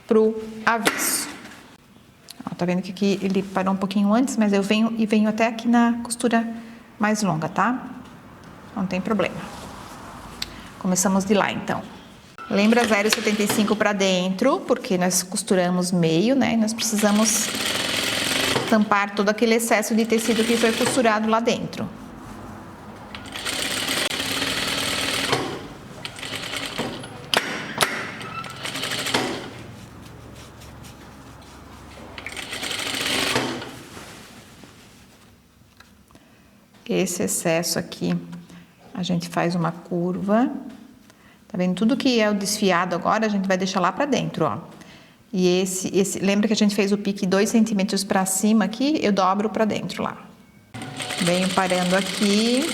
pro avesso. Ó, tá vendo que aqui ele parou um pouquinho antes, mas eu venho até aqui na costura mais longa, tá? Não tem problema. Começamos de lá, então. Lembra 0,75 para dentro, porque nós costuramos meio, né? Nós precisamos tampar todo aquele excesso de tecido que foi costurado lá dentro. Esse excesso aqui, a gente faz uma curva. Tá vendo? Tudo que é o desfiado agora, a gente vai deixar lá pra dentro, ó. E lembra que a gente fez o pique 2 centímetros pra cima aqui? Eu dobro pra dentro lá. Venho parando aqui.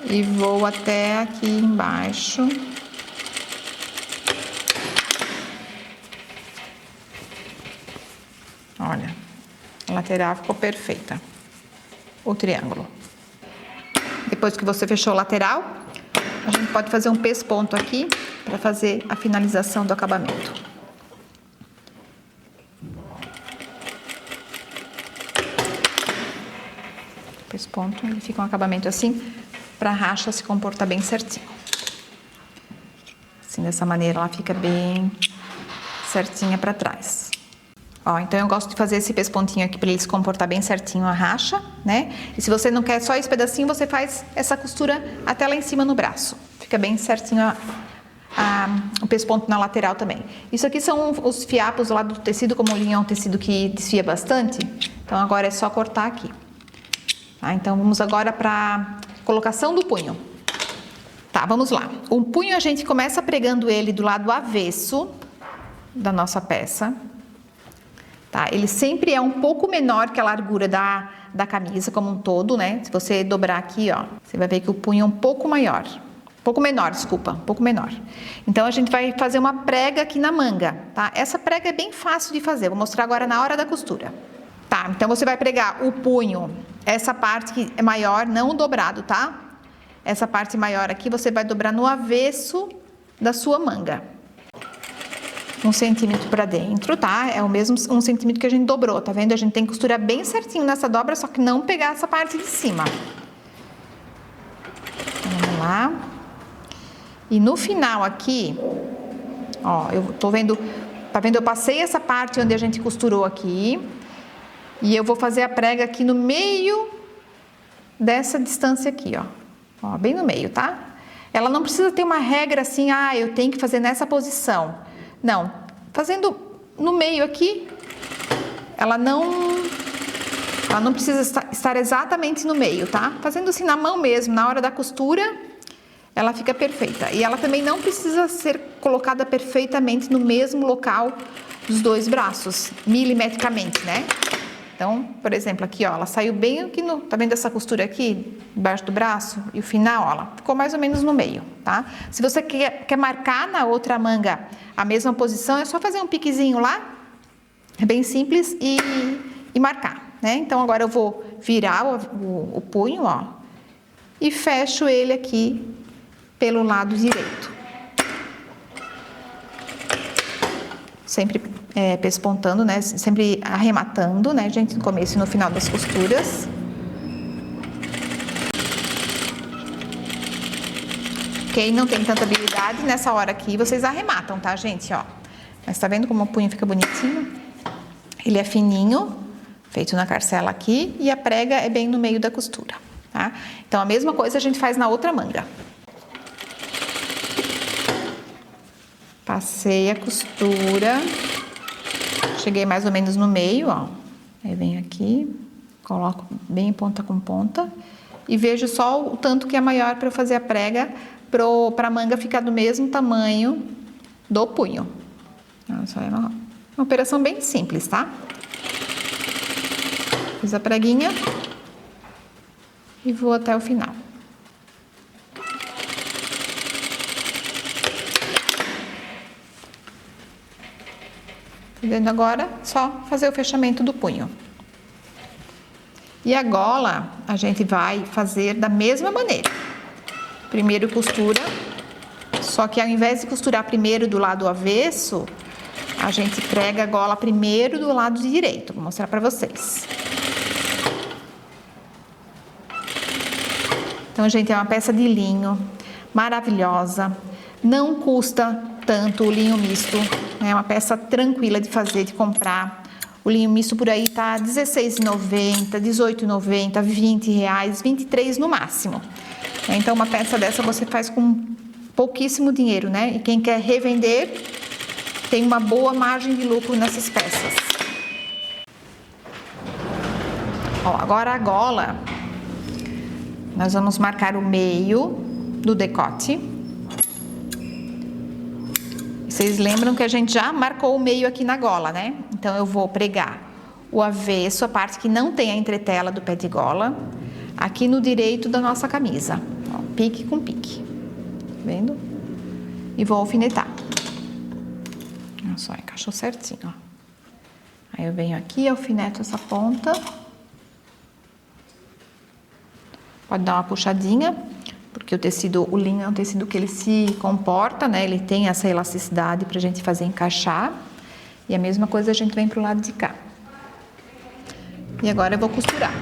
E vou até aqui embaixo. Olha, a lateral ficou perfeita. O triângulo. Depois que você fechou a lateral, a gente pode fazer um pesponto aqui para fazer a finalização do acabamento. Pesponto, ele fica um acabamento assim, para a racha se comportar bem certinho. Assim, dessa maneira ela fica bem certinha para trás. Ó, então eu gosto de fazer esse pespontinho aqui para ele se comportar bem certinho a racha, né? E se você não quer só esse pedacinho, você faz essa costura até lá em cima no braço. Fica bem certinho o pesponto na lateral também. Isso aqui são os fiapos lá do tecido, como o linho é um tecido que desfia bastante. Então agora é só cortar aqui. Tá? Então vamos agora para colocação do punho. Tá, vamos lá. O punho a gente começa pregando ele do lado avesso da nossa peça. Tá? Ele sempre é um pouco menor que a largura da camisa como um todo, né? Se você dobrar aqui, ó, você vai ver que o punho é um pouco maior. Um pouco menor, desculpa, um pouco menor. Então, a gente vai fazer uma prega aqui na manga, tá? Essa prega é bem fácil de fazer, vou mostrar agora na hora da costura. Tá, então você vai pregar o punho, essa parte que é maior, não dobrado, tá? Essa parte maior aqui você vai dobrar no avesso da sua manga. 1 centímetro para dentro, tá? É o mesmo 1 centímetro que a gente dobrou, tá vendo? A gente tem que costurar bem certinho nessa dobra, só que não pegar essa parte de cima. Então, vamos lá. E no final aqui, ó, eu tô vendo, tá vendo? Eu passei essa parte onde a gente costurou aqui. E eu vou fazer a prega aqui no meio dessa distância aqui, ó. Ó, bem no meio, tá? Ela não precisa ter uma regra assim, ah, eu tenho que fazer nessa posição. Não, fazendo no meio aqui, ela não precisa estar exatamente no meio, tá? Fazendo assim na mão mesmo, na hora da costura, ela fica perfeita. E ela também não precisa ser colocada perfeitamente no mesmo local dos dois braços, milimetricamente, né? Então, por exemplo, aqui, ó, ela saiu bem aqui no... Tá vendo essa costura aqui, embaixo do braço? E o final, ó, ela ficou mais ou menos no meio, tá? Se você quer marcar na outra manga a mesma posição, é só fazer um piquezinho lá, é bem simples, e marcar, né? Então, agora eu vou virar o punho, ó, e fecho ele aqui pelo lado direito. Sempre pespontando, né? Sempre arrematando, né, gente? No começo e no final das costuras. Quem não tem tanta habilidade, nessa hora aqui, vocês arrematam, tá, gente? Ó. Mas tá vendo como o punho fica bonitinho? Ele é fininho, feito na carcela aqui, e a prega é bem no meio da costura, tá? Então, a mesma coisa a gente faz na outra manga. Passei a costura, cheguei mais ou menos no meio, ó. Aí venho aqui, coloco bem ponta com ponta e vejo só o tanto que é maior para eu fazer a prega, para a manga ficar do mesmo tamanho do punho. Essa é uma operação bem simples, tá? Fiz a preguinha e vou até o final. Vendo agora, só fazer o fechamento do punho. E a gola, a gente vai fazer da mesma maneira. Primeiro costura, só que ao invés de costurar primeiro do lado avesso, a gente prega a gola primeiro do lado direito. Vou mostrar pra vocês. Então, gente, é uma peça de linho maravilhosa. Não custa tanto o linho misto. É uma peça tranquila de fazer, de comprar. O linho misto por aí tá R$16,90, R$18,90, R$20, R$23 no máximo. Então, uma peça dessa você faz com pouquíssimo dinheiro, né? E quem quer revender tem uma boa margem de lucro nessas peças. Ó, agora a gola, nós vamos marcar o meio do decote. Vocês lembram que a gente já marcou o meio aqui na gola, né? Então, eu vou pregar o avesso, a parte que não tem a entretela do pé de gola, aqui no direito da nossa camisa. Ó, pique com pique. Tá vendo? E vou alfinetar. Olha só, encaixou certinho, ó. Aí eu venho aqui, alfineto essa ponta. Pode dar uma puxadinha, porque o tecido, o linho é um tecido que ele se comporta, né? Ele tem essa elasticidade pra gente fazer encaixar. E a mesma coisa a gente vem pro lado de cá. E agora eu vou costurar.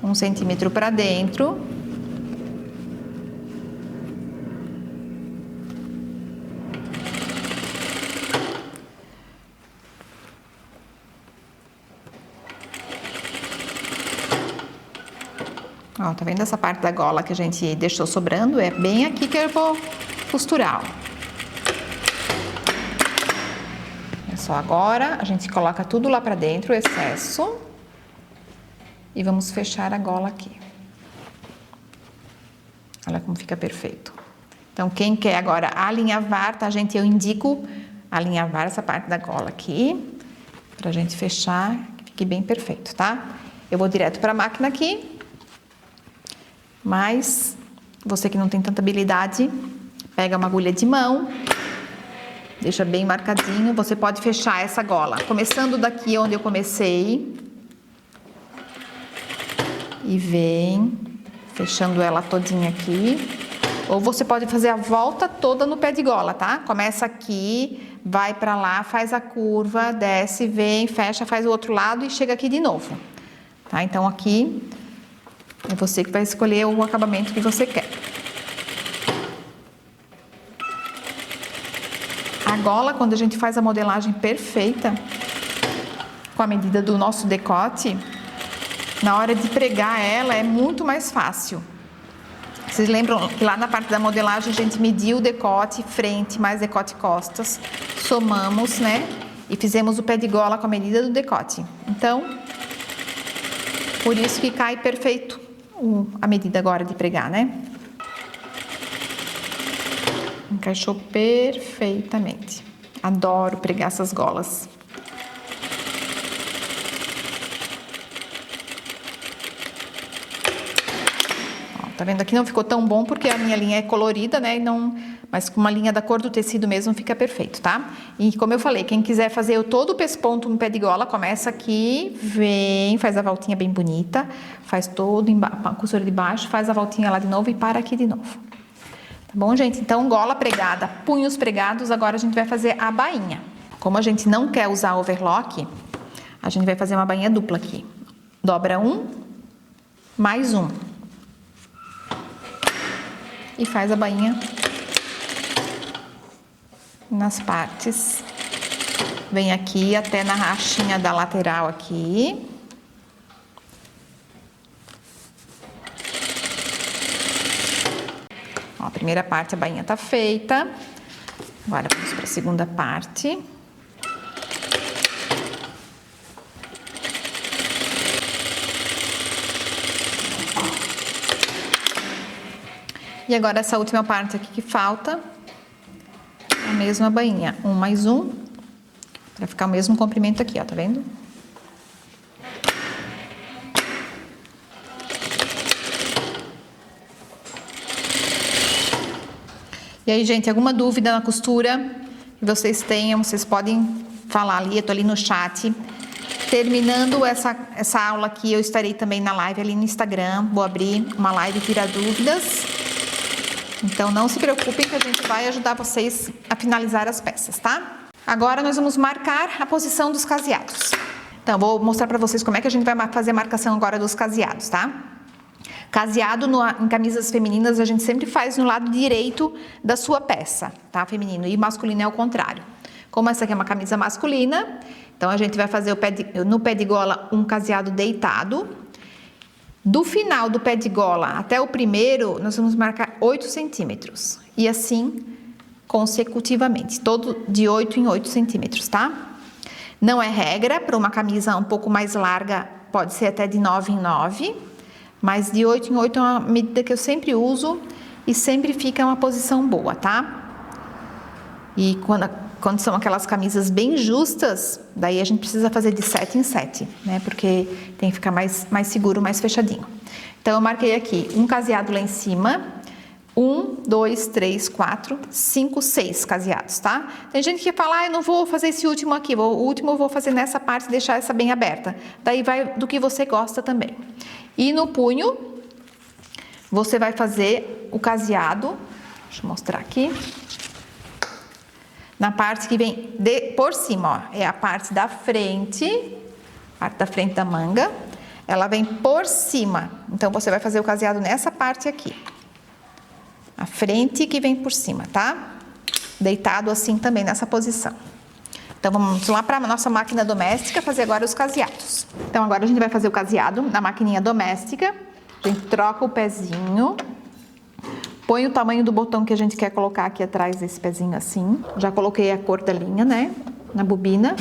Um centímetro para dentro. Ó, tá vendo essa parte da gola que a gente deixou sobrando? É bem aqui que eu vou costurar, ó. É só agora, a gente coloca tudo lá pra dentro, o excesso. E vamos fechar a gola aqui. Olha como fica perfeito. Então, quem quer agora alinhavar, tá, gente? Eu indico alinhavar essa parte da gola aqui, pra gente fechar, que fique bem perfeito, tá? Eu vou direto pra máquina aqui. Mas, você que não tem tanta habilidade, pega uma agulha de mão, deixa bem marcadinho. Você pode fechar essa gola, começando daqui onde eu comecei. E vem, fechando ela todinha aqui. Ou você pode fazer a volta toda no pé de gola, tá? Começa aqui, vai pra lá, faz a curva, desce, vem, fecha, faz o outro lado e chega aqui de novo. Tá? Então, aqui... é você que vai escolher o acabamento que você quer. A gola, quando a gente faz a modelagem perfeita, com a medida do nosso decote, na hora de pregar ela é muito mais fácil. Vocês lembram que lá na parte da modelagem a gente mediu o decote frente mais decote costas, somamos, né? E fizemos o pé de gola com a medida do decote. Então, por isso que cai perfeito a medida agora de pregar, né? Encaixou perfeitamente. Adoro pregar essas golas. Ó, tá vendo? Aqui não ficou tão bom porque a minha linha é colorida, né? E não... Mas com uma linha da cor do tecido mesmo fica perfeito, tá? E como eu falei, quem quiser fazer todo o pesponto no pé de gola, começa aqui, vem, faz a voltinha bem bonita, faz todo a costura de baixo, faz a voltinha lá de novo e para aqui de novo. Tá bom, gente? Então, gola pregada, punhos pregados, agora a gente vai fazer a bainha. Como a gente não quer usar overlock, a gente vai fazer uma bainha dupla aqui. Dobra um, mais um. E faz a bainha nas partes, vem aqui até na rachinha da lateral aqui. Ó, a primeira parte a bainha tá feita, agora vamos para a segunda parte. E agora essa última parte aqui que falta, a mesma bainha, um mais um, para ficar o mesmo comprimento aqui, ó, tá vendo? E aí, gente, alguma dúvida na costura que vocês tenham, vocês podem falar ali, eu tô ali no chat. Terminando essa aula aqui, eu estarei também na live ali no Instagram, vou abrir uma live Tira Dúvidas. Então, não se preocupem que a gente vai ajudar vocês a finalizar as peças, tá? Agora, nós vamos marcar a posição dos caseados. Então, vou mostrar pra vocês como é que a gente vai fazer a marcação agora dos caseados, tá? Caseado em camisas femininas, a gente sempre faz no lado direito da sua peça, tá? Feminino. E masculino é o contrário. Como essa aqui é uma camisa masculina, então a gente vai fazer no pé de gola um caseado deitado. Do final do pé de gola até o primeiro, nós vamos marcar 8 centímetros. E assim, consecutivamente, todo de 8 em 8 centímetros, tá? Não é regra, para uma camisa um pouco mais larga, pode ser até de 9 em 9. Mas de 8 em 8 é uma medida que eu sempre uso e sempre fica uma posição boa, tá? E quando são aquelas camisas bem justas, daí a gente precisa fazer de 7 em 7, né? Porque tem que ficar mais seguro, mais fechadinho. Então, eu marquei aqui um caseado lá em cima, 1, 2, 3, 4, 5, 6 caseados, tá? Tem gente que fala, eu não vou fazer esse último aqui, o último eu vou fazer nessa parte e deixar essa bem aberta. Daí vai do que você gosta também. E no punho, você vai fazer o caseado, deixa eu mostrar aqui. Na parte que vem por cima, ó, é a parte da frente da manga, ela vem por cima. Então, você vai fazer o caseado nessa parte aqui. A frente que vem por cima, tá? Deitado assim também nessa posição. Então, vamos lá para a nossa máquina doméstica fazer agora os caseados. Então, agora a gente vai fazer o caseado na maquininha doméstica. A gente troca o pezinho. Põe o tamanho do botão que a gente quer colocar aqui atrás desse pezinho assim. Já coloquei a cor da linha, né? Na bobina.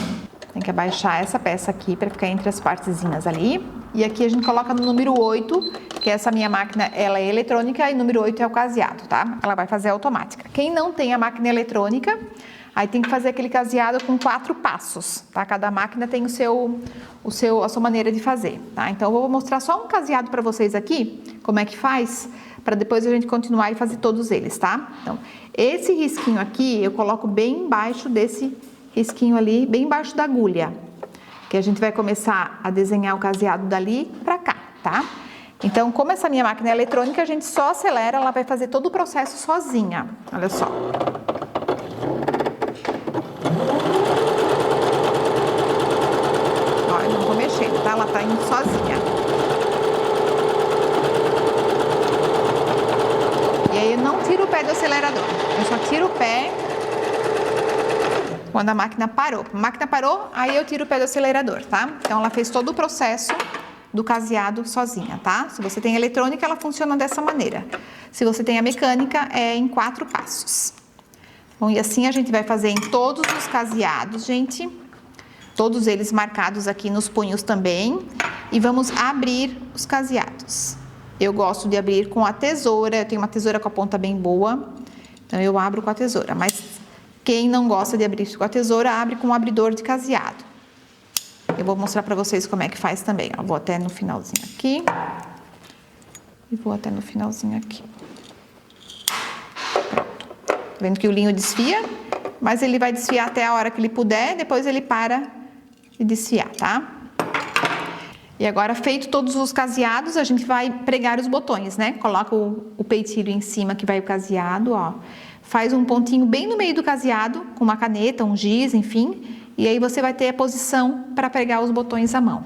Tem que abaixar essa peça aqui para ficar entre as partezinhas ali. E aqui a gente coloca no número 8, que essa minha máquina, ela é eletrônica e número 8 é o caseado, tá? Ela vai fazer automática. Quem não tem a máquina eletrônica, aí tem que fazer aquele caseado com 4 passos, tá? Cada máquina tem a sua maneira de fazer, tá? Então, eu vou mostrar só um caseado para vocês aqui, como é que faz, para depois a gente continuar e fazer todos eles, tá? Então, esse risquinho aqui, eu coloco bem embaixo desse risquinho ali, bem embaixo da agulha, que a gente vai começar a desenhar o caseado dali para cá, tá? Então, como essa minha máquina é eletrônica, a gente só acelera, ela vai fazer todo o processo sozinha, olha só. Ó, eu não vou mexendo, tá? Ela tá indo sozinha. E aí eu não tiro o pé do acelerador, eu só tiro o pé quando a máquina parou. A máquina parou, aí eu tiro o pé do acelerador, tá? Então, ela fez todo o processo do caseado sozinha, tá? Se você tem eletrônica, ela funciona dessa maneira. Se você tem a mecânica, é em 4 passos. Bom, e assim a gente vai fazer em todos os caseados, gente. Todos eles marcados aqui nos punhos também. E vamos abrir os caseados. Eu gosto de abrir com a tesoura, eu tenho uma tesoura com a ponta bem boa. Então eu abro com a tesoura, mas quem não gosta de abrir com a tesoura, abre com um abridor de caseado. Eu vou mostrar pra vocês como é que faz também, ó. Vou até no finalzinho aqui. E vou até no finalzinho aqui. Pronto. Tá vendo que o linho desfia? Mas ele vai desfiar até a hora que ele puder, depois ele para de desfiar, tá? E agora, feito todos os caseados, a gente vai pregar os botões, né? Coloca o peitilho em cima que vai o caseado, ó. Faz um pontinho bem no meio do caseado, com uma caneta, um giz, enfim. E aí você vai ter a posição para pregar os botões à mão,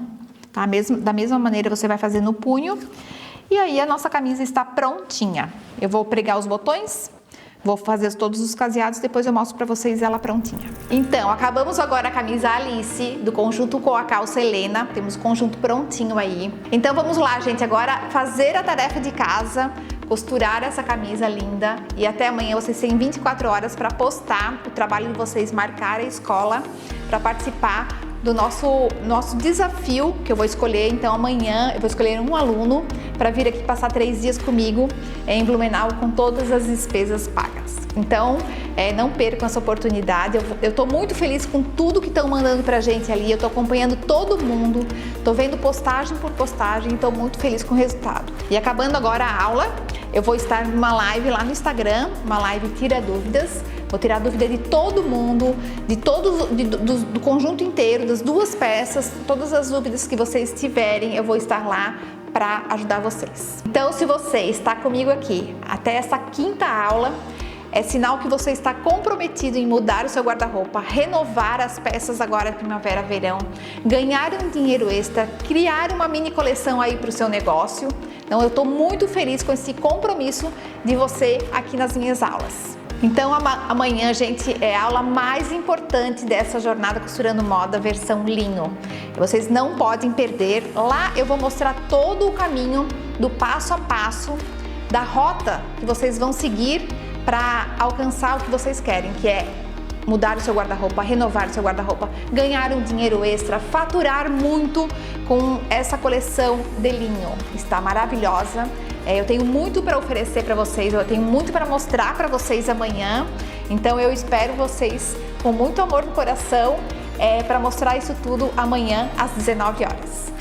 tá? Da mesma maneira você vai fazer no punho. E aí a nossa camisa está prontinha. Eu vou pregar os botões, vou fazer todos os caseados, depois eu mostro para vocês ela prontinha. Então, acabamos agora a camisa Alice, do conjunto com a calça Helena. Temos o conjunto prontinho aí. Então vamos lá, gente, agora fazer a tarefa de casa, costurar essa camisa linda. E até amanhã vocês têm 24 horas para postar o trabalho de vocês, marcar a escola para participar do nosso desafio, que eu vou escolher. Então amanhã eu vou escolher um aluno para vir aqui passar 3 dias comigo em Blumenau com todas as despesas pagas. Então não percam essa oportunidade. Eu estou muito feliz com tudo que estão mandando pra gente ali. Eu estou acompanhando todo mundo, estou vendo postagem por postagem, estou muito feliz com o resultado. E acabando agora a aula, eu vou estar numa live lá no Instagram, uma live Tira Dúvidas. Vou tirar dúvida de todo mundo, do conjunto inteiro, das 2 peças, todas as dúvidas que vocês tiverem, eu vou estar lá para ajudar vocês. Então, se você está comigo aqui até essa 5ª aula, é sinal que você está comprometido em mudar o seu guarda-roupa, renovar as peças agora primavera-verão, ganhar um dinheiro extra, criar uma mini coleção aí para o seu negócio. Então, eu estou muito feliz com esse compromisso de você aqui nas minhas aulas. Então amanhã, gente, é a aula mais importante dessa jornada Costurando Moda versão linho. Vocês não podem perder. Lá eu vou mostrar todo o caminho do passo a passo, da rota que vocês vão seguir para alcançar o que vocês querem, que é mudar o seu guarda-roupa, renovar o seu guarda-roupa, ganhar um dinheiro extra, faturar muito com essa coleção de linho. Está maravilhosa. Eu tenho muito para oferecer para vocês, eu tenho muito para mostrar para vocês amanhã. Então eu espero vocês com muito amor no coração para mostrar isso tudo amanhã às 19 horas.